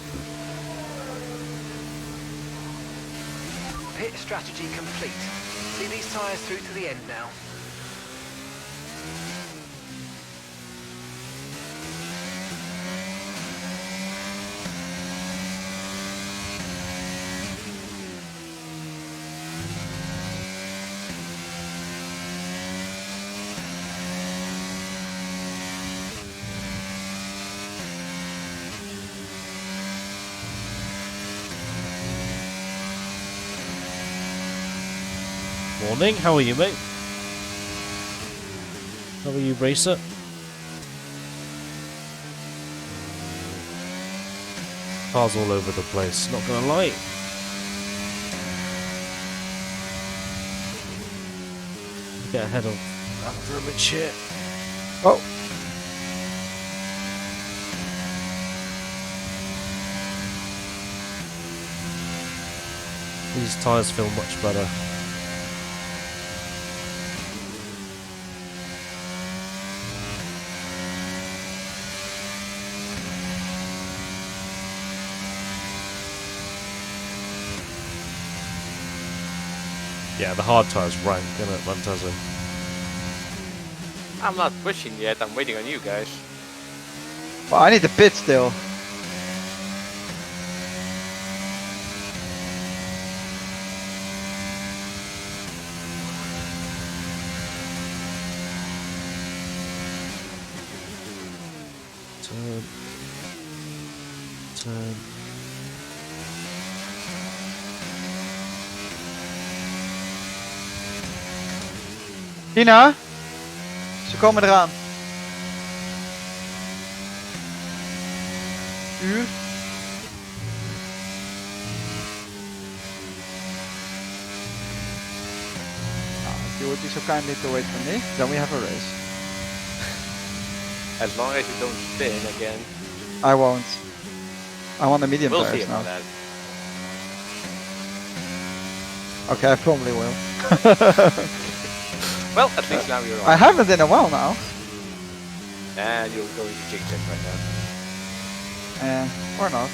Pit strategy complete. See these tyres through to the end now. Morning, how are you, mate? How are you, racer? Cars all over the place, not gonna lie. Get ahead of Average here. Oh, These tyres feel much better. Yeah, the hard tyres rank, isn't it, Fantasm? I'm not pushing yet. I'm waiting on you guys. well, I need to pit still. Turn. Turn. Tina, ze komen eraan. Uur. If you would be so kindly to wait for me, then we have a race. As long as you don't spin again. I won't. I want the medium We'll see tires now. about that. Okay, I probably will. Well, at least now you're on. I haven't in a while now. And you're going to jig check right now. Or not.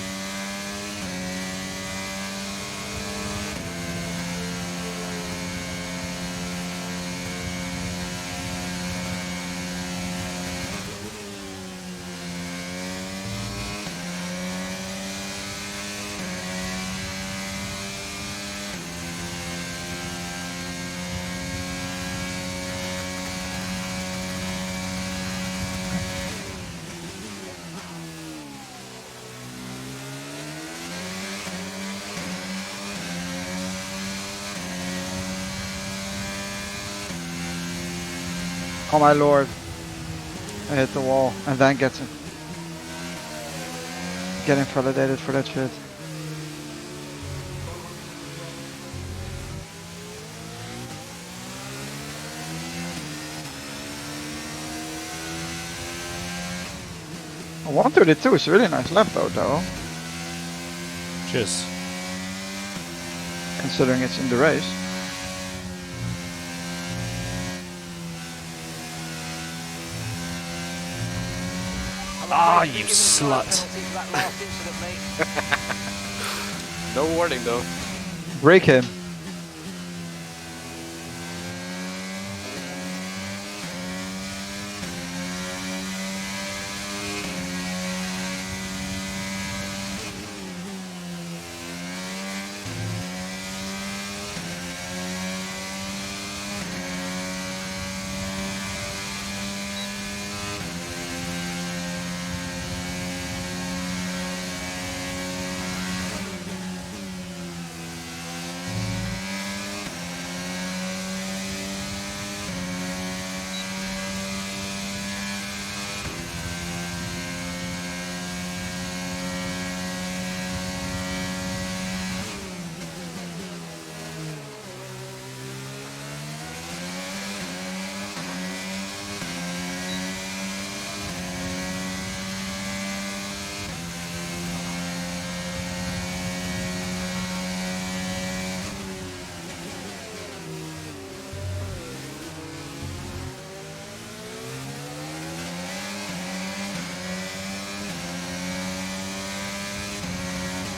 Oh my lord. I hit the wall and then get invalidated for that shit. A 132 is a really nice lap though, Cheers. considering it's in the race. Ah, you slut. No warning though. Break him.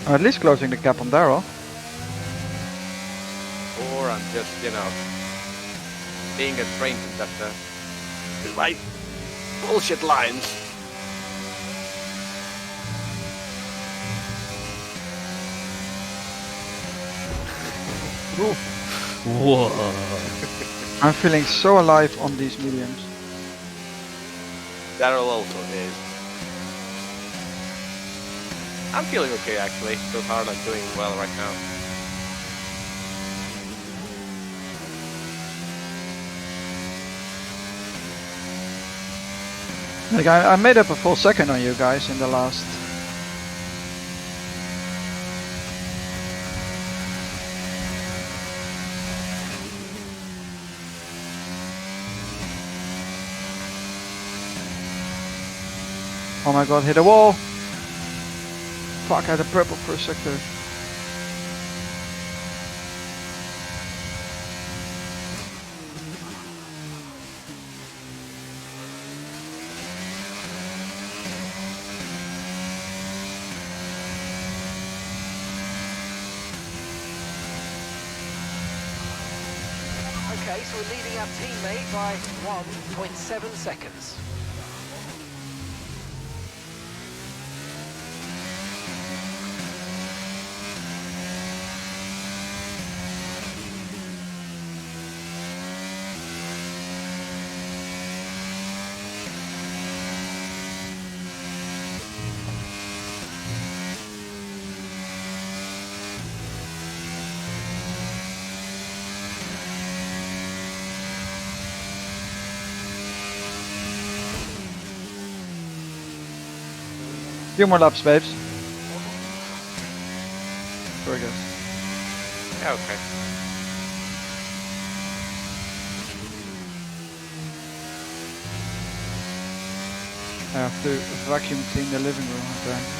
Or at least closing the gap on Daryl. Or I'm just, being a train conductor with my bullshit lines. Whoa. I'm feeling so alive on these mediums. Daryl also is. I'm feeling okay actually. So far I'm doing well right now. Like I made up a full second on you guys in the last. Oh my god, hit a wall! Fuck, I had a purple first sector. Okay, so we're leading our teammate by 1.7 seconds. Few more laps, babes. Very good. Yeah, okay. I have to vacuum clean the living room apparently.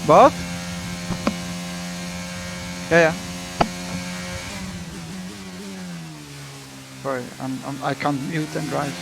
What? Yeah. Sorry, I can't mute and drive.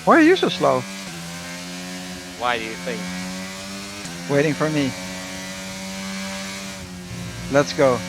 Why are you so slow? Why do you think? Waiting for me. Let's go.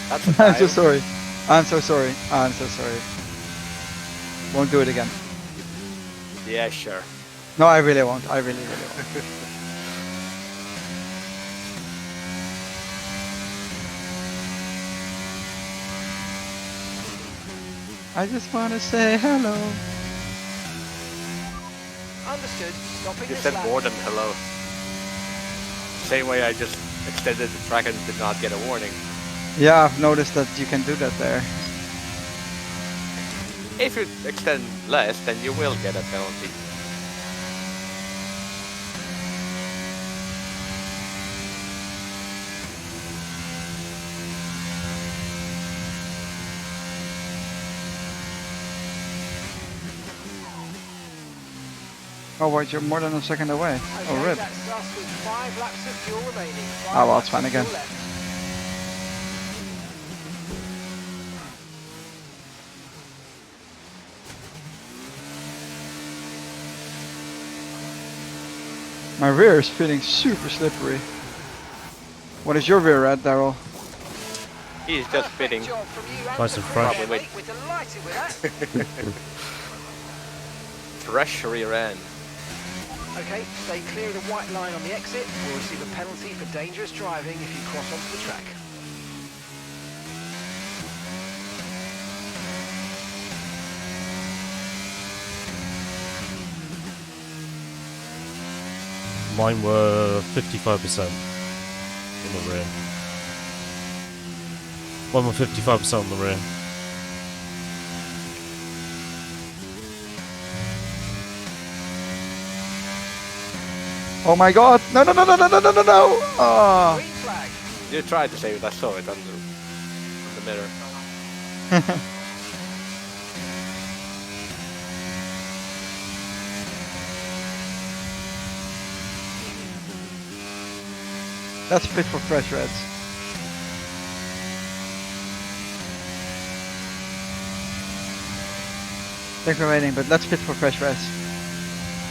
That's a I'm so time. sorry. I'm so sorry. I'm so sorry. Won't do it again. Yeah, sure. No, I really won't. I really won't. I just want to say hello. Understood. Stopping You this said lap. more than hello. Same way I just extended the track and did not get a warning. Yeah, I've noticed that you can do that there. If you extend less, then you will get a penalty. Oh, wait, you're more than a second away. Okay, Oh, rip. that's us with 5 laps of fuel remaining. Oh, well, it's fine again. My rear is feeling super slippery. What is your rear at, Daryl? He's just fitting. Nice and fresh. We're delighted with that. Fresh rear end. Okay, stay clear of the white line on the exit. We'll receive a penalty for dangerous driving if you cross onto the track. Mine were 55% on the rear. Mine were 55% on the rear. Oh my god! No, no, no, no, no, no, no, no, no! Oh. Green flag. You tried to save it, I saw it on the mirror. That's fit for fresh reds. Thanks for waiting, but let's fit for fresh reds.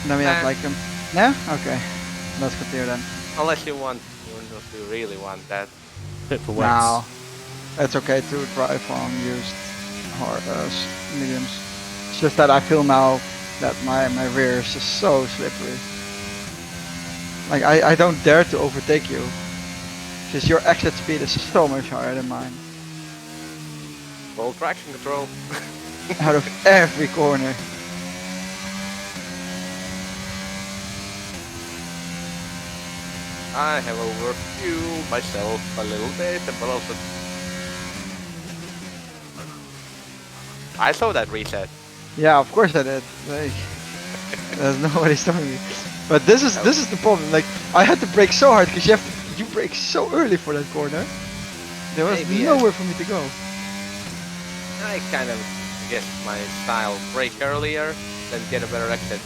And then we have like them. No? Okay. Let's continue then. Unless you really want that. Fit for Now, wax. it's okay to drive on used hard mediums. It's just that I feel now that my rear is just so slippery. Like I don't dare to overtake you. Because your exit speed is so much higher than mine. Full traction control. Out of every corner. I have overfueled myself a little bit, but also I saw that reset. Yeah, of course I did. Like, there's nobody stopping me. But this is the problem. Like I had to brake so hard because you brake so early for that corner. There was Maybe, nowhere for me to go. I kind of guess my style brake earlier, then get a better exit.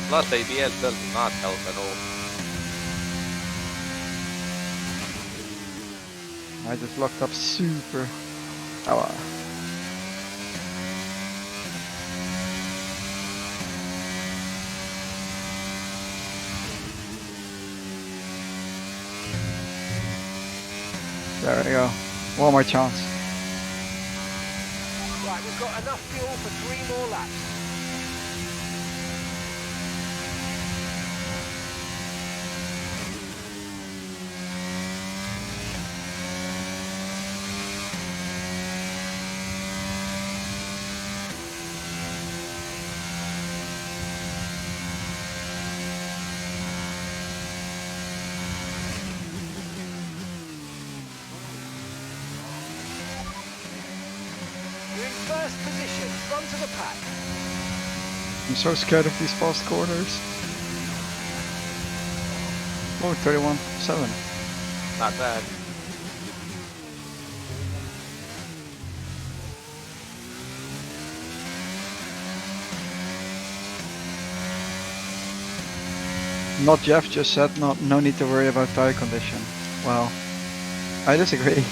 Plus ABS does not help at all. I just locked up super. Oh, there we go. One more chance. Right, we've got enough fuel for 3 more laps. We're in first position, front of the pack. I'm so scared of these fast corners. Oh, 31.7. Not bad. Not Jeff just said no need to worry about tire condition. Well, I disagree.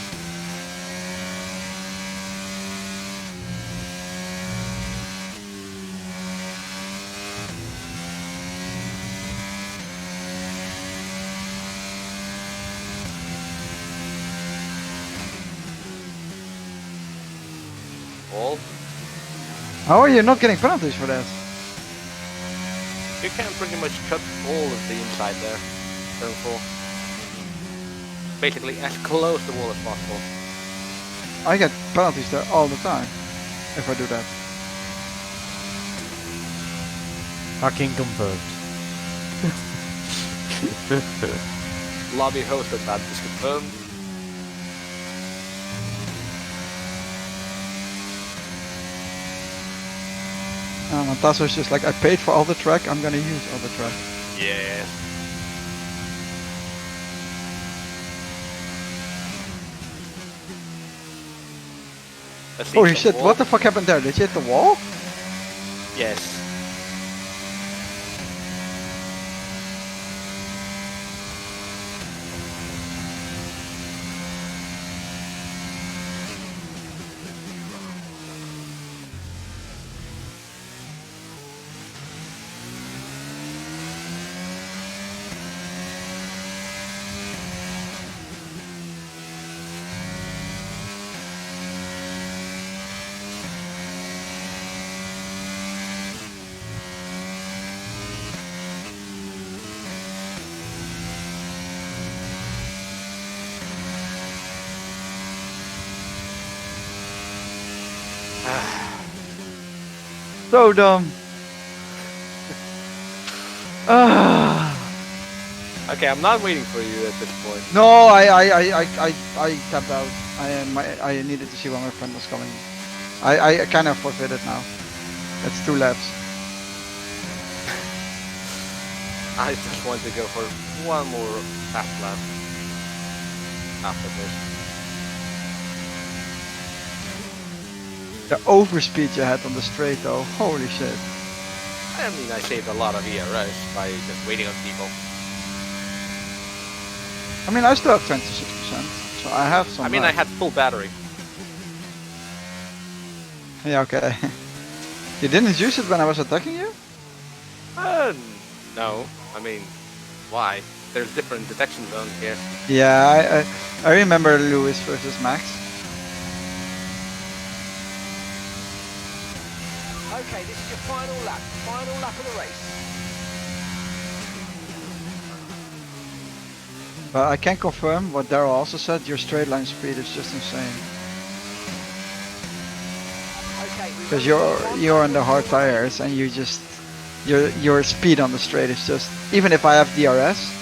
wall. How are you not getting penalties for that? You can pretty much cut all of the inside there. Turn 4. Basically as close to the wall as possible. I get penalties there all the time if I do that. Hacking confirmed. Lobby host advantage confirmed. Tasso's just like, I paid for all the track, I'm gonna use all the track. Yeah. Holy shit, what the fuck happened there? Did you hit the wall? Yes. So dumb. Okay, I'm not waiting for you at this point. No, I tapped out. I needed to see when my friend was coming. I kind of forfeit it now. That's 2 laps. I just want to go for one more half lap after this. The overspeed you had on the straight though, holy shit. I mean, I saved a lot of ERS by just waiting on people. I mean, I still have 26%, so I have some. I mean, I had full battery. Yeah, okay. You didn't use it when I was attacking you? No. I mean, why? There's different detection zones here. Yeah, I remember Lewis versus Max. Okay, this is your final lap of the race. But I can confirm what Daryl also said, your straight line speed is just insane. Okay, Because you're on the hard tires and you just your speed on the straight is just, even if I have DRS,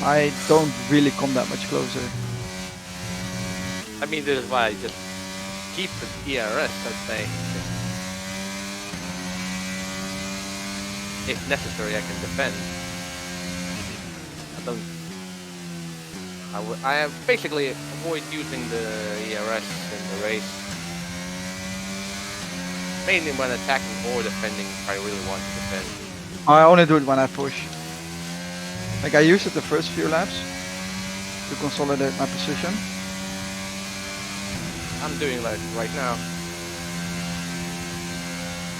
I don't really come that much closer. I mean, this is why I just keep the ERS, let's say. If necessary, I can defend. I don't. I basically avoid using the ERS in the race. Mainly when attacking or defending, if I really want to defend. I only do it when I push. Like I use it the first few laps to consolidate my position. I'm doing that right now.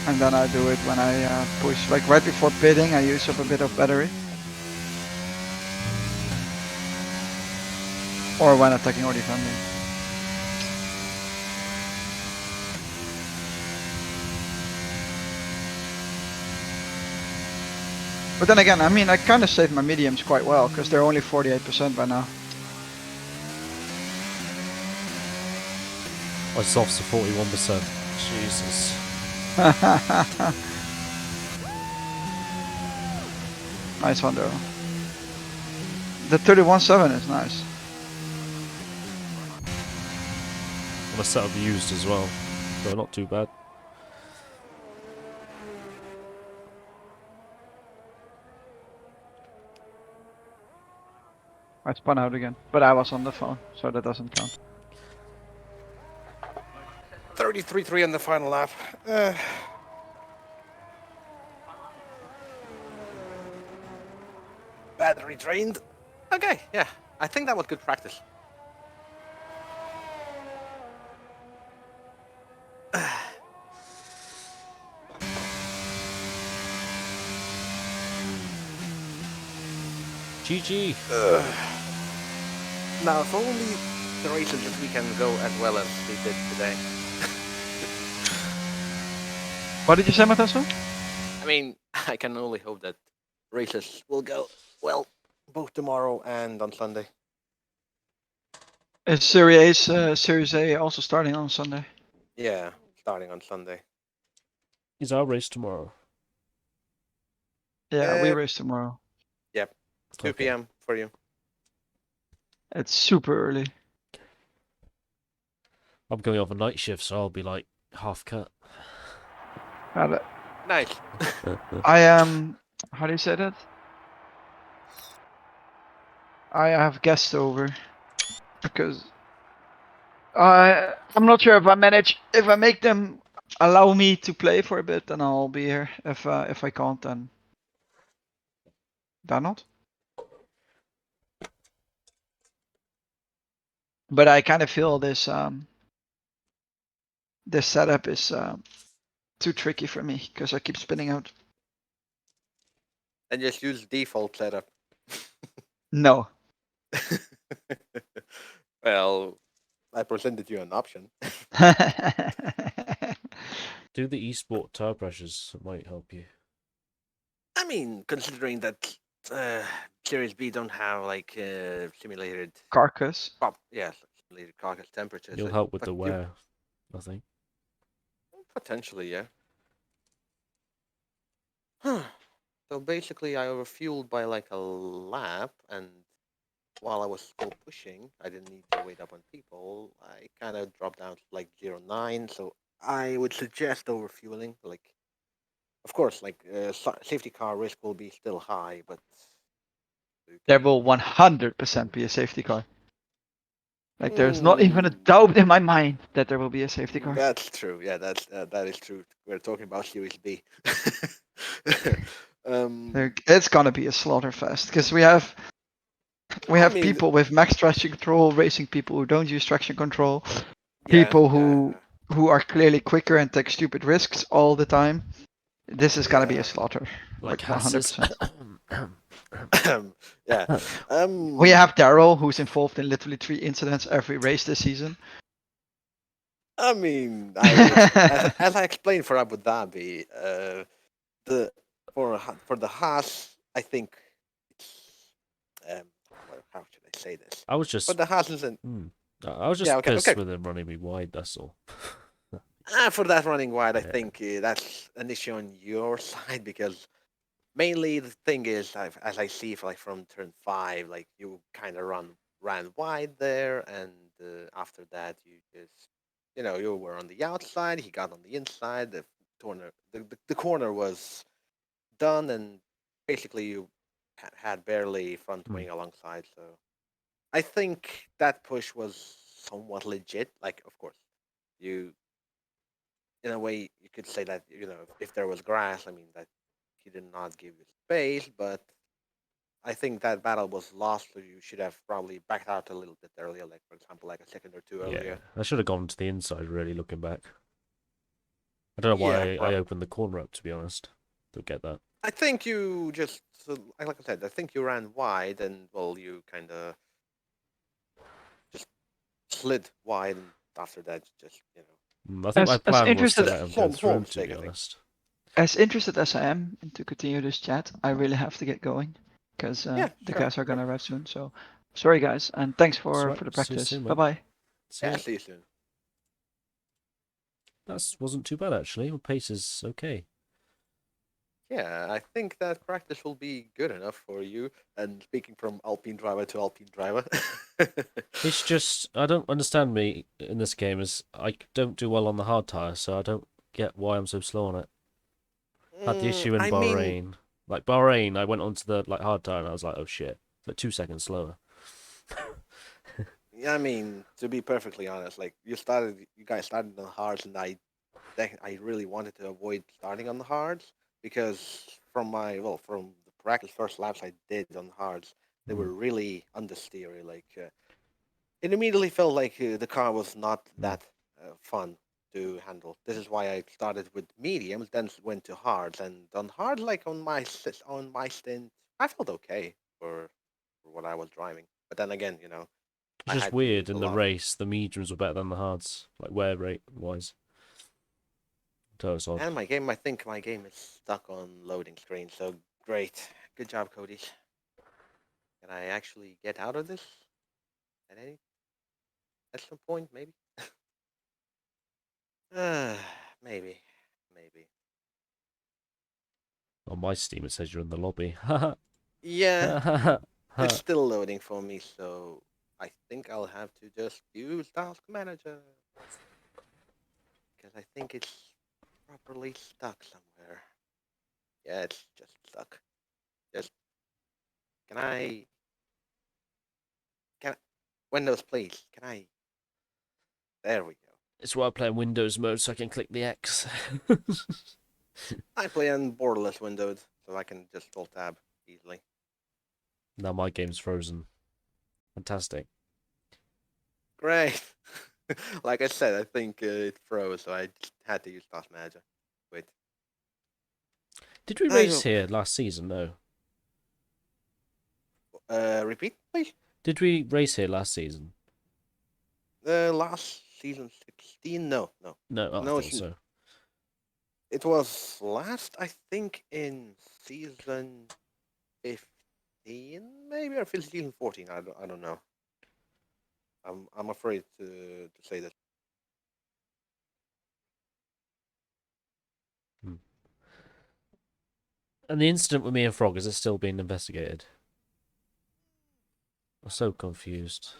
And then I do it when I push. Like right before pitting, I use up a bit of battery. Or when attacking or defending. But then again, I mean, I kind of saved my mediums quite well, because they're only 48% by now. I softs to 41%. Jesus. Nice one, though. The 31.7 is nice. On a setup used as well, so not too bad. I spun out again, but I was on the phone, so that doesn't count. 33.3 on the final lap. Battery drained. Okay, yeah. I think that was good practice. GG. Now, if only the races this weekend go as well as they did today. What did you say, Matasso? I mean, I can only hope that races will go well both tomorrow and on Sunday. Is Series A also starting on Sunday? Yeah, starting on Sunday. Is our race tomorrow? Yeah, we race tomorrow. Yep, 2 Okay. p.m. for you. It's super early. I'm going off a night shift, so I'll be like half cut. Nice. I am. How do you say that? I have guests over because I'm not sure if I make them allow me to play for a bit, then I'll be here. If I can't, then not. But I kind of feel this setup is too tricky for me because I keep spinning out. And just use default setup. No. Well, I presented you an option. Do the esport tire pressures. It might help you. I mean, considering that Series B don't have like simulated Carcass. simulated carcass temperatures. You'll help with but the wear, I think. potentially, yeah. So basically, I overfueled by like a lap, and while I was still pushing, I didn't need to wait up on people. I kind of dropped down to like 0.9, so I would suggest overfueling. Like, of course, like safety car risk will be still high, but There will 100% be a safety car. Like there's not even a Mm, doubt in my mind that there will be a safety car. That's true. Yeah, that is true. We're talking about Series B. It's gonna be a slaughter fest because we have I mean, people with max traction control racing people who don't use traction control, yeah, people yeah, who are clearly quicker and take stupid risks all the time. This is gonna be a yeah, slaughter, Like like Hasses. 100%. yeah. We have Daryl, who's involved in literally 3 incidents every race this season. I mean, as I explained for Abu Dhabi, the for the Haas, I think it's how should I say this? I was For just. the Haas isn't. I was Yeah, just okay, pissed okay. with him running me wide. That's all. For that running wide, I Yeah. think that's an issue on your side because mainly the thing is, as I see, like from turn 5, like you kind of ran wide there, and after that you just, you were on the outside. He got on the inside. The corner was done, and basically you had barely front Hmm. wing alongside. So I think that push was somewhat legit. Like, of course, you in a way you could say that if there was grass, I mean that he did not give you space, but I think that battle was lost, so you should have probably backed out a little bit earlier, like for example, like a second or two Yeah. earlier. I should have gone to the inside, really, looking back. I don't know Yeah, why I well, opened the corner up, to be honest. Don't get that. I think you just like I said, I think you ran wide, and well, you kind of just slid wide, and after that, just I think my As plan was to interested let him go small through, to mistake, be I think. honest. as interested as I am to continue this chat, I really have to get going because Yeah, the sure, guys are sure. gonna arrive soon. So sorry guys, and thanks That's for right. the See you practice. soon, Bye mate. bye. See Yeah, ya. see you soon. That wasn't too bad, actually. My pace is okay. Yeah, I think that practice will be good enough for you. And speaking from Alpine driver to Alpine driver. It's just, I don't understand me in this game, is I don't do well on the hard tyre, so I don't get why I'm so slow on it. Had the issue in I mean, Bahrain. Like, Bahrain, I went onto the hard tyre and I was like, oh shit. It's like 2 seconds slower. yeah, I mean, to be perfectly honest, like you guys started on the hards, and I really wanted to avoid starting on the hards because from the practice first laps I did on the hards, they Mm, were really understeery. Like it immediately felt like the car was not mm. that fun to handle. This is why I started with mediums, then went to hards, and on hard, like on my stint, I felt okay for what I was driving. But then again, It's I just had to weird use a in the lot of race, the mediums were better than the hards, like wear rate wise. So it's odd. And my game, I think my game is stuck on loading screen. So great, good job, Cody. Can I actually get out of this at some point? Maybe. Maybe, maybe. On my Steam, it says you're in the lobby. Yeah, it's still loading for me, so I think I'll have to just use Task Manager because I think it's properly stuck somewhere. Yeah, it's just stuck. Just can I can Windows please? Can I? There we go. It's why I play in Windows mode so I can click the X. I play on borderless windowed, so I can just alt tab easily. Now my game's frozen. Fantastic. Great. Like I said, I think it froze, so I just had to use Task Manager. Wait. Did we I race will. here last season? No. Repeat, please. Did we race here last season? Last season 16? No, no. No, I No, thought so. it was last, I think, in season 15, maybe, or season 14. I don't know. I'm afraid to say that. Hmm. And the incident with me and Frog, is it still being investigated? I'm so confused.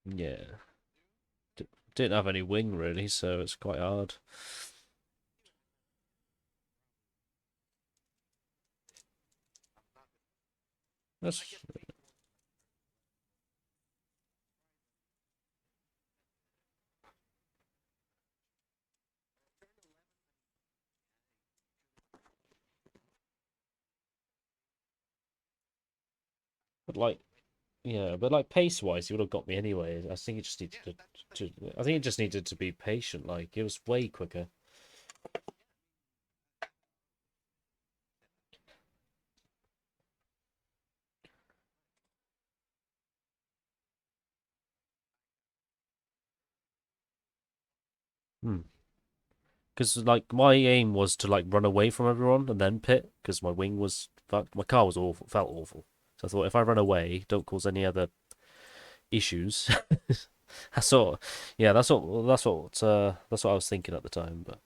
Yeah. Didn't have any wing really, so it's quite hard. That's but like yeah, but like pace wise, he would have got me anyway. I think it just needed I think it just needed to be patient. Like it was way quicker. Hmm. Because like my aim was to like run away from everyone and then pit because my wing was fucked. My car was awful, felt awful. So I thought if I run away, don't cause any other issues. That's what, yeah, that's what I was thinking at the time. But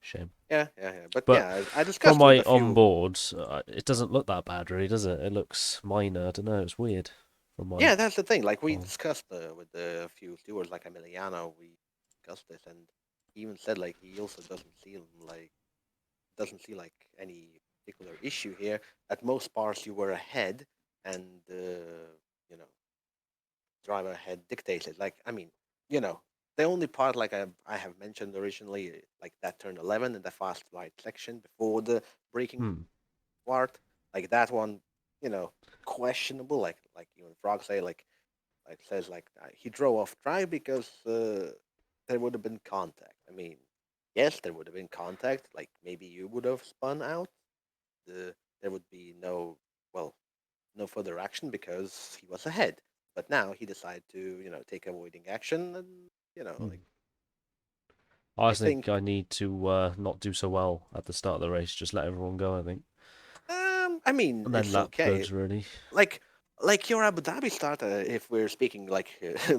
shame. Yeah, yeah, yeah. But But yeah, I from discussed with my a few. onboard, it doesn't look that bad, really, does it? It looks minor. I don't know. It's weird. From my Yeah, that's the thing. Like we oh. discussed with a few stewards, like Emiliano, we discussed this, and he even said like he also doesn't see like any particular issue here. At most parts, you were ahead, and you know, driver had dictated. Like I mean, you know, the only part like I have mentioned originally, like that turn 11 and the fast right section before the braking Hmm. part, like that one, you know, questionable. Like even Frog say like says like he drove off track because there would have been contact. I mean, yes, there would have been contact. Like maybe you would have spun out. There would be well, no further action because he was ahead. But now he decided to take avoiding action and Hmm. like I I just think think I need to not do so well at the start of the race. Just let everyone go. I think, I mean and then it's lap okay. good, really. Like your Abu Dhabi start if we're speaking like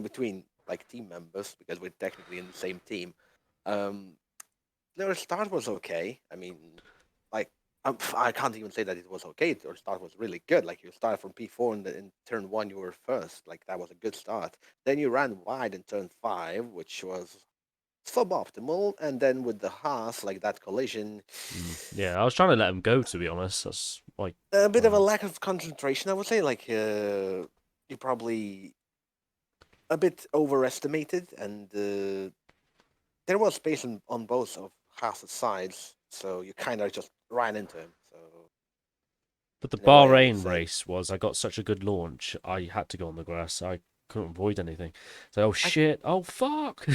between like team members because we're technically in the same team. Um, their start was okay. I mean, like I can't even say that it was okay. Their start was really good. Like you started from P4 in turn one, you were first. Like that was a good start. Then you ran wide in turn five, which was suboptimal. And then with the Haas, like that collision, Yeah, I was trying to let him go. To be honest, that's like a bit of a um, lack of concentration, I would say. Like you probably a bit overestimated, and there was space on both of Haas's sides, so you kind of just ran into him. So But the in a way, I would Bahrain say. race was, I got such a good launch, I had to go on the grass. I couldn't avoid anything. So, oh shit, oh fuck.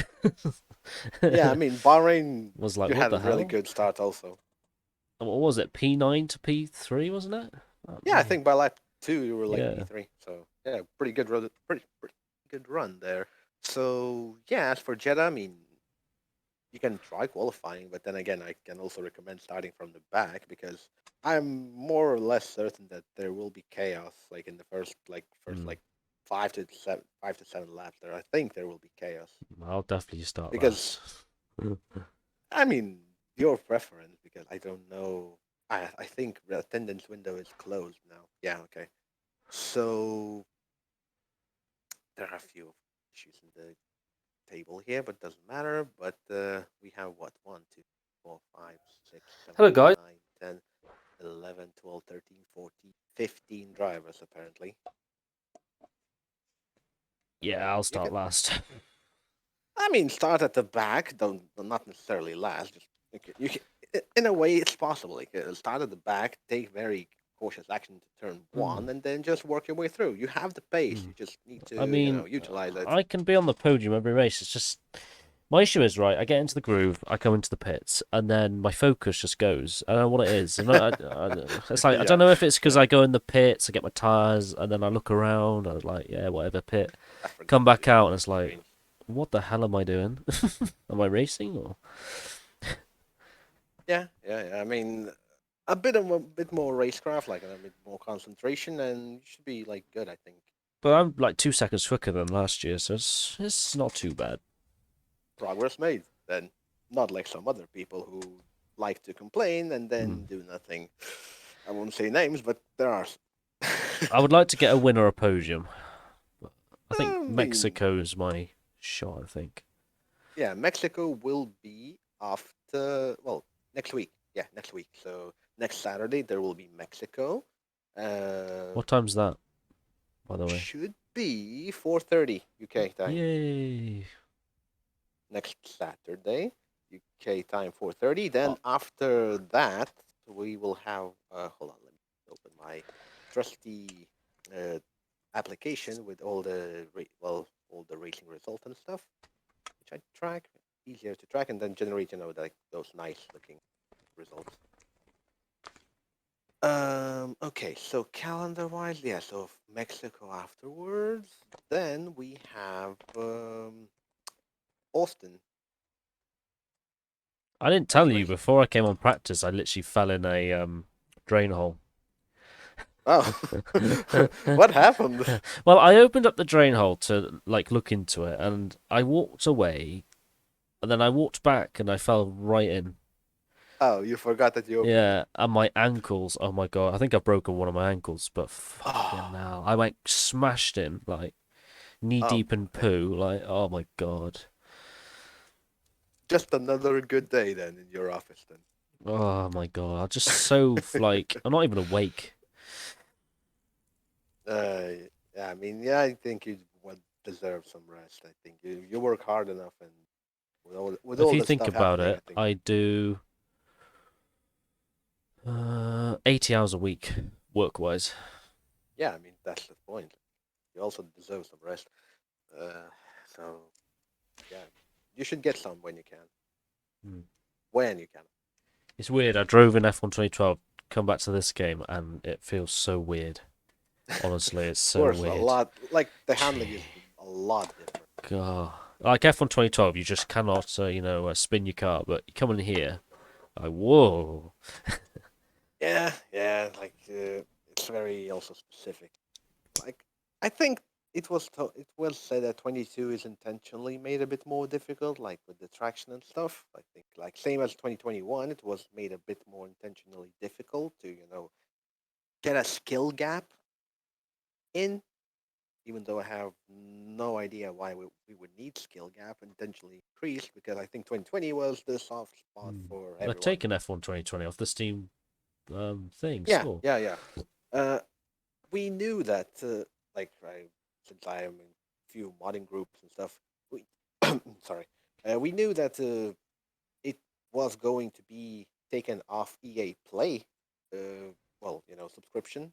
Yeah, I mean, Bahrain, Was like, you what had a the really hell? good start also. What was it? P9 to P3, wasn't it? Yeah, I think by lap 2 you were like Yeah. P3. So yeah, pretty good run, pretty good run there. So yeah, as for Jeddah, I mean, you can try qualifying, but then again, I can also recommend starting from the back because I'm more or less certain that there will be chaos, like in the first Mm. 5 to 7 laps. There, I think there will be chaos I'll definitely start because last. I mean your preference because I don't know. I think the attendance window is closed now. Yeah, okay. So there are a few issues in the table here, but doesn't matter. But we have what? 1, 2, 4, 5, 6, 7, Hello, 8, guys. 9, 10, 11, 12, 13, 14, 15 drivers apparently. Yeah, I'll You start can, last. I mean, start at the back. Don't not necessarily last. Just in a way, it's possible. Like start at the back, take very cautious action to turn Mm. one, and then just work your way through. You have the pace. Mm. You just need I to, mean, utilize it. I can be on the podium every race. It's just my issue is right. I get into the groove, I come into the pits, and then my focus just goes. I don't know what it is. And it's like I Yeah, don't know if it's because yeah. I go in the pits, I get my tires, and then I look around. I'm like, yeah, whatever pit. I forget Come that back you have out, and that it's like, range. what the hell am I doing? Am I racing or? Yeah, yeah, yeah. I mean, a bit more racecraft, like a bit more concentration, and you should be like good. I think But I'm like 2 seconds quicker than last year, so it's not too bad. progress made. Then, not like some other people who like to complain and Hmm. then do nothing. I won't say names, but there are. I would like to get a win or a podium. I think I mean, Mexico's my shot. I think. yeah, Mexico will be after next week. Yeah, next week. So next Saturday there will be Mexico. Uh, What time's that, by the way? should be 4:30 UK time. Yay! Next Saturday, UK time 4:30. Oh, Then after that, we will have. Hold on, let me open my trusty uh, application with all the all the racing results and stuff, which I track. Easier to track and then generate, like those nice looking results. Okay, so calendar wise, yeah, so Mexico afterwards. Then we have Austin. I didn't Nice tell you race. before I came on practice. I literally fell in a drain hole. Oh, what happened? Well, I opened up the drain hole to like look into it, and I walked away, and then I walked back, and I fell right in. Oh, you forgot that you opened it. Yeah, and my ankles. Oh my god, I think I've broken one of my ankles. But fucking Oh, hell, I went smashed in like knee oh deep in boy. poo. Like, oh my god. Just another good day then in your office then. Oh my god, I'm just so like I'm not even awake. uh, yeah, I mean, yeah, I think you would deserve some rest. I think you work hard enough, and with If all you the think stuff about happening, I it, think. I do 80 hours a week work wise. Yeah, I mean that's the point. You also deserve some rest. Uh, so yeah, you should get some when you can. Hmm. When you can. It's weird. I drove in F1 2012, come back to this game, and it feels so weird. Honestly, it's Of so course, a weird. lot like the handling Gee, is a lot different. God. Like F1 2012, you just cannot, spin your car, but you come in here, like, whoa. Yeah, yeah, like it's very also specific. Like I think it was said that 22 is intentionally made a bit more difficult, like with the traction and stuff. I think like same as 2021, it was made a bit more intentionally difficult to get a skill gap in. Even though I have no idea why we would need skill gap intentionally increased because I think 2020 was the soft spot Hmm. for They're everyone. taking F1 2020 off the Steam thing, Yeah, so. yeah, yeah. Uh, we knew that, since I am in few modding groups and stuff, we sorry, we knew that it was going to be taken off EA Play. subscription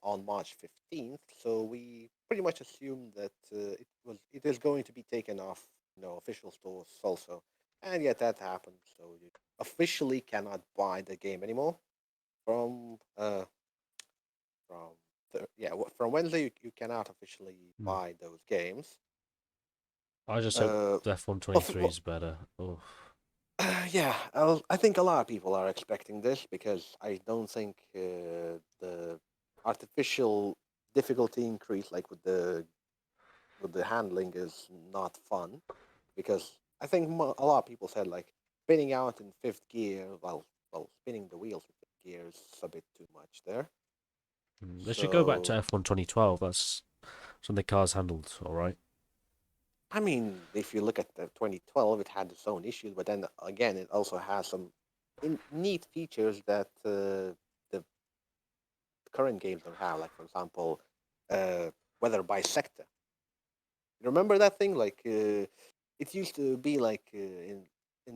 on March 15th. So we pretty much assumed that it is going to be taken off official stores also, and yet that happened. So you officially cannot buy the game anymore from from from Wednesday. You cannot officially buy those games. I just hope the F123 is better. Oh. Yeah, I think a lot of people are expecting this because I don't think the artificial difficulty increase, like with the handling, is not fun. Because I think a lot of people said like spinning out in fifth gear, spinning the wheels in fifth gear is a bit too much there. They should go back to So F1 2012. That's when the cars handled all right. I mean, if you look at the 2012, it had its own issues, but then again, it also has some neat features that the current games don't have. Like, for example, weather by sector. Remember that thing? Like, it used to be like in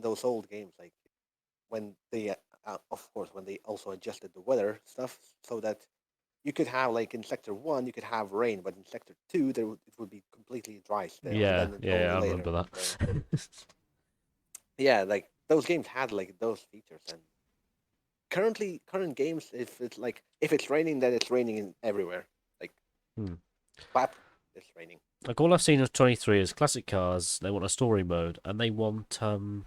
those old games, like when they, of course, when they also adjusted the weather stuff so that you could have like in sector one you could have rain, but in sector two it would be completely dry still, and Yeah, then yeah, only I later. remember that. Yeah, like those games had like those features, and current games, if it's raining, then it's raining in everywhere. Like, Hmm. clap, it's raining. Like all I've seen of 23 is classic cars. They want a story mode and they want cooldown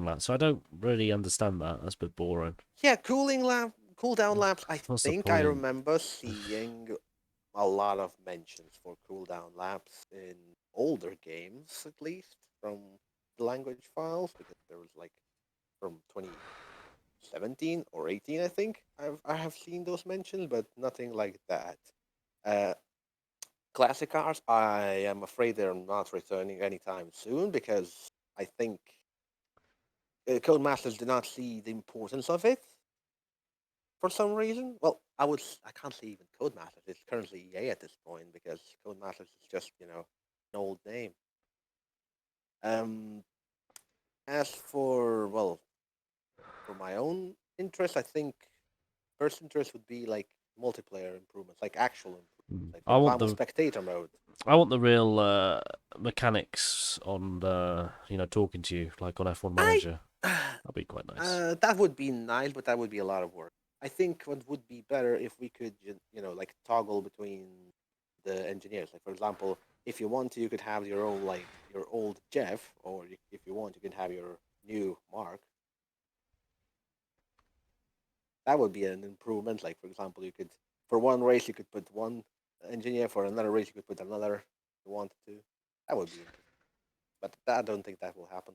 laps. So I don't really understand that. That's a bit boring. Yeah, cooldown lamps. I What's the think I point? remember seeing a lot of mentions for cooldown lamps in older games, at least from the language files, because there was like from 2017 or 18, I think. I have seen those mentions, but nothing like that. Uh, Classic cars, I am afraid they're not returning anytime soon because I think Codemasters did not see the importance of it for some reason. Well, I can't say even Codemasters. It's currently EA at this point because Codemasters is just an old name. Um, as for for my own interest, I think first interest would be like multiplayer improvements, like actual improvements, like for I want example, the spectator mode. I want the real mechanics on talking to you like on F1 I Manager. That'd be quite nice. That would be nice, but that would be a lot of work. I think what would be better if we could, like toggle between the engineers. Like for example, if you want to, you could have your own like your old Jeff, or if you want, you can have your new Mark. That would be an improvement. Like for example, you could for one race you could put one engineer, for another race you could put another. If you wanted to, that would be interesting. But I don't think that will happen.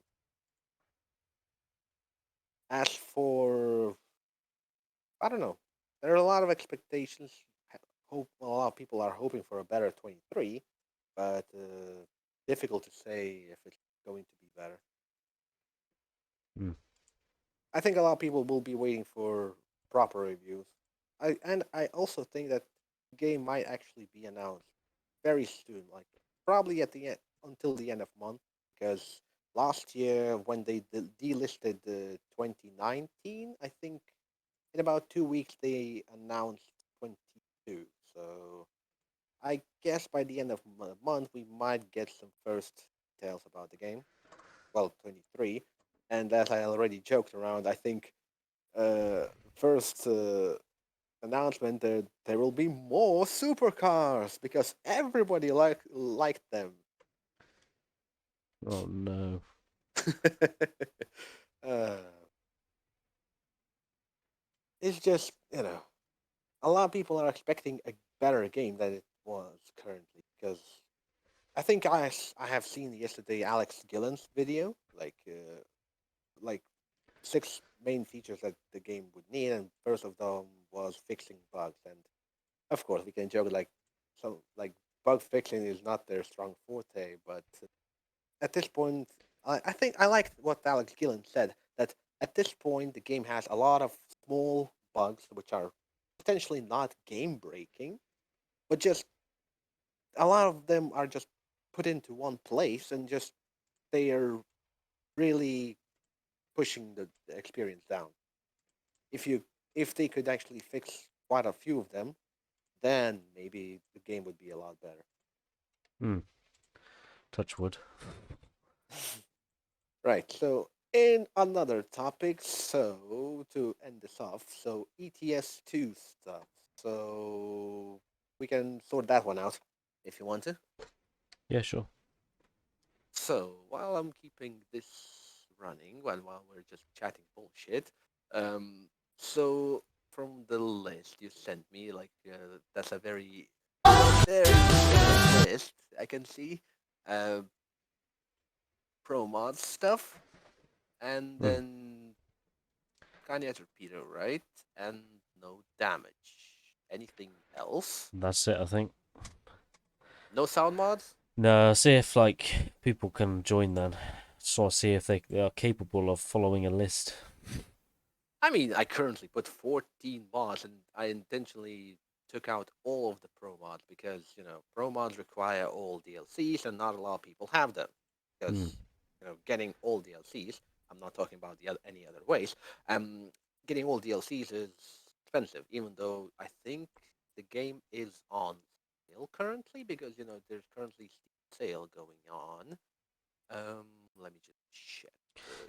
As for I don't know. There are a lot of expectations. A lot of people are hoping for a better 23, but difficult to say if it's going to be better. Mm. I think a lot of people will be waiting for proper reviews. I also think that the game might actually be announced very soon, like probably at the end until the end of month, because last year when they delisted the 2019, I think in about 2 weeks they announced 22. So I guess by the end of the month we might get some first details about the game. Well, 23, and as I already joked around, I think first announcement that there will be more supercars because everybody liked them. Oh no. uh, it's just a lot of people are expecting a better game than it was currently because I have seen yesterday Alex Gillen's video, like 6 main features that the game would need, and first of them was fixing bugs. And of course, we can joke like bug fixing is not their strong forte, but at this point, I think I liked what Alex Gillen said that at this point the game has a lot of small bugs which are potentially not game breaking, but just a lot of them are just put into one place and just they are really pushing the experience down. If you if they could actually fix quite a few of them, then maybe the game would be a lot better. Touch wood. Right. So in another topic, so to end this off, so ETS2 stuff. So we can sort that one out if you want to. Yeah, sure. So while I'm keeping this running, while we're just chatting bullshit, so from the list you sent me, like that's a very list I can see, uh, pro mod stuff, and then Kanye torpedo, right? And no damage. Anything else? That's it, I think. No sound mods? No, see if like people can join then. So I see if they are capable of following a list. I mean, I currently put 14 mods, and I intentionally took out all of the pro mods because pro mods require all DLCs, and not a lot of people have them. Because getting all DLCs, I'm not talking about any other ways. Getting all DLCs is expensive, even though I think the game is on sale currently because there's currently sale going on. Let me just check.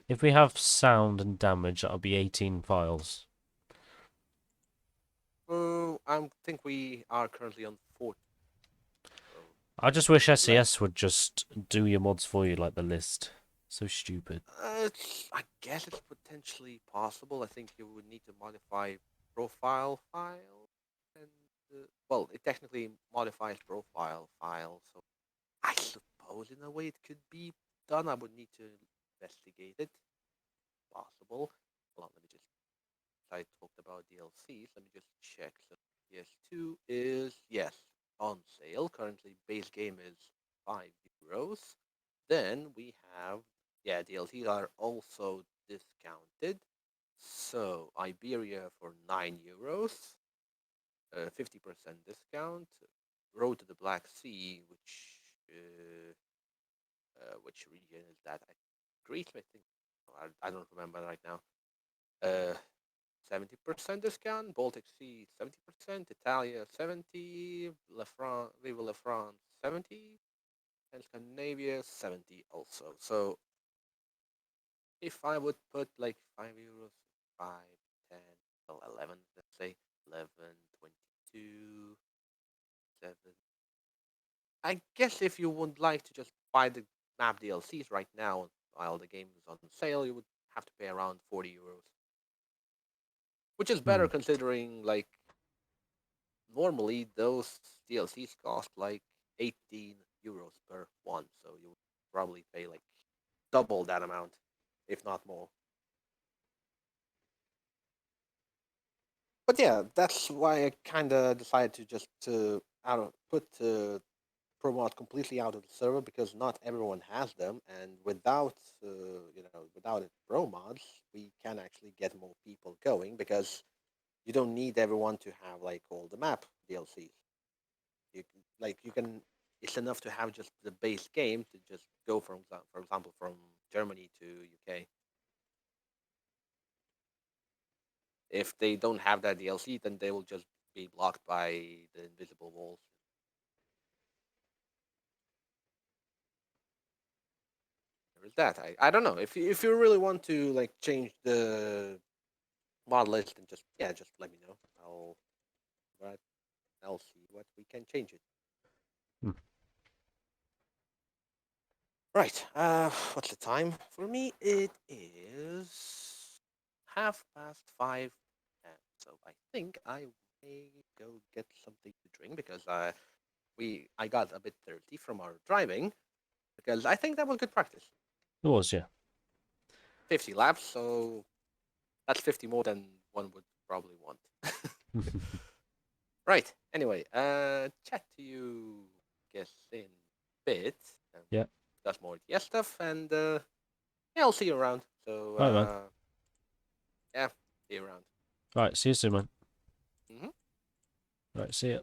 If we have sound and damage, that'll be 18 files. I think we are currently on 40. So I just wish less. SES would just do your mods for you like the list. So stupid. I guess it's potentially possible. I think you would need to modify profile file, and well, it technically modifies profile file. So I suppose in a way it could be done. I would need to investigate it. Possible. Hold on, let me just. I talked about DLCs. Let me just check. So PS2 is yes on sale. Currently, base game is €5. Then we have DLCs are also discounted. So Iberia for €9, 50% discount. Road to the Black Sea, which region is that? Greece, I think. I don't remember right now. 70% discount. Baltic Sea 70%. Italia 70. Viva La France 70. And Scandinavia 70 also. So if I would put like €5, 5, 10, well, 11, let's say 11, 22, 7. I guess if you would like to just buy the map DLCs right now while the game is on sale, you would have to pay around €40, which is better considering like normally those DLCs cost like €18 per one, so you would probably pay like double that amount, if not more. But yeah, that's why I kind of decided to just put pro mod completely out of the server because not everyone has them, and without pro mods, we can actually get more people going because you don't need everyone to have like all the map DLCs. You can. It's enough to have just the base game to just go from, for example, from Germany to UK. If they don't have that DLC, then they will just be blocked by the invisible walls. There is that. I don't know if you really want to like change the mod list and just let me know. I'll see what we can change it. Right. What's the time? For me, it is 5:30. So I think I may go get something to drink because I got a bit thirsty from our driving because I think that was good practice. It was, yeah. 50 laps, so that's 50 more than one would probably want. Right. Anyway, chat to you, guess in a bit. Yeah. Discuss more ETS stuff, and I'll see you around. So, Right, man. yeah, see you around. Right, see you soon, man. Mm-hmm. Right, see ya.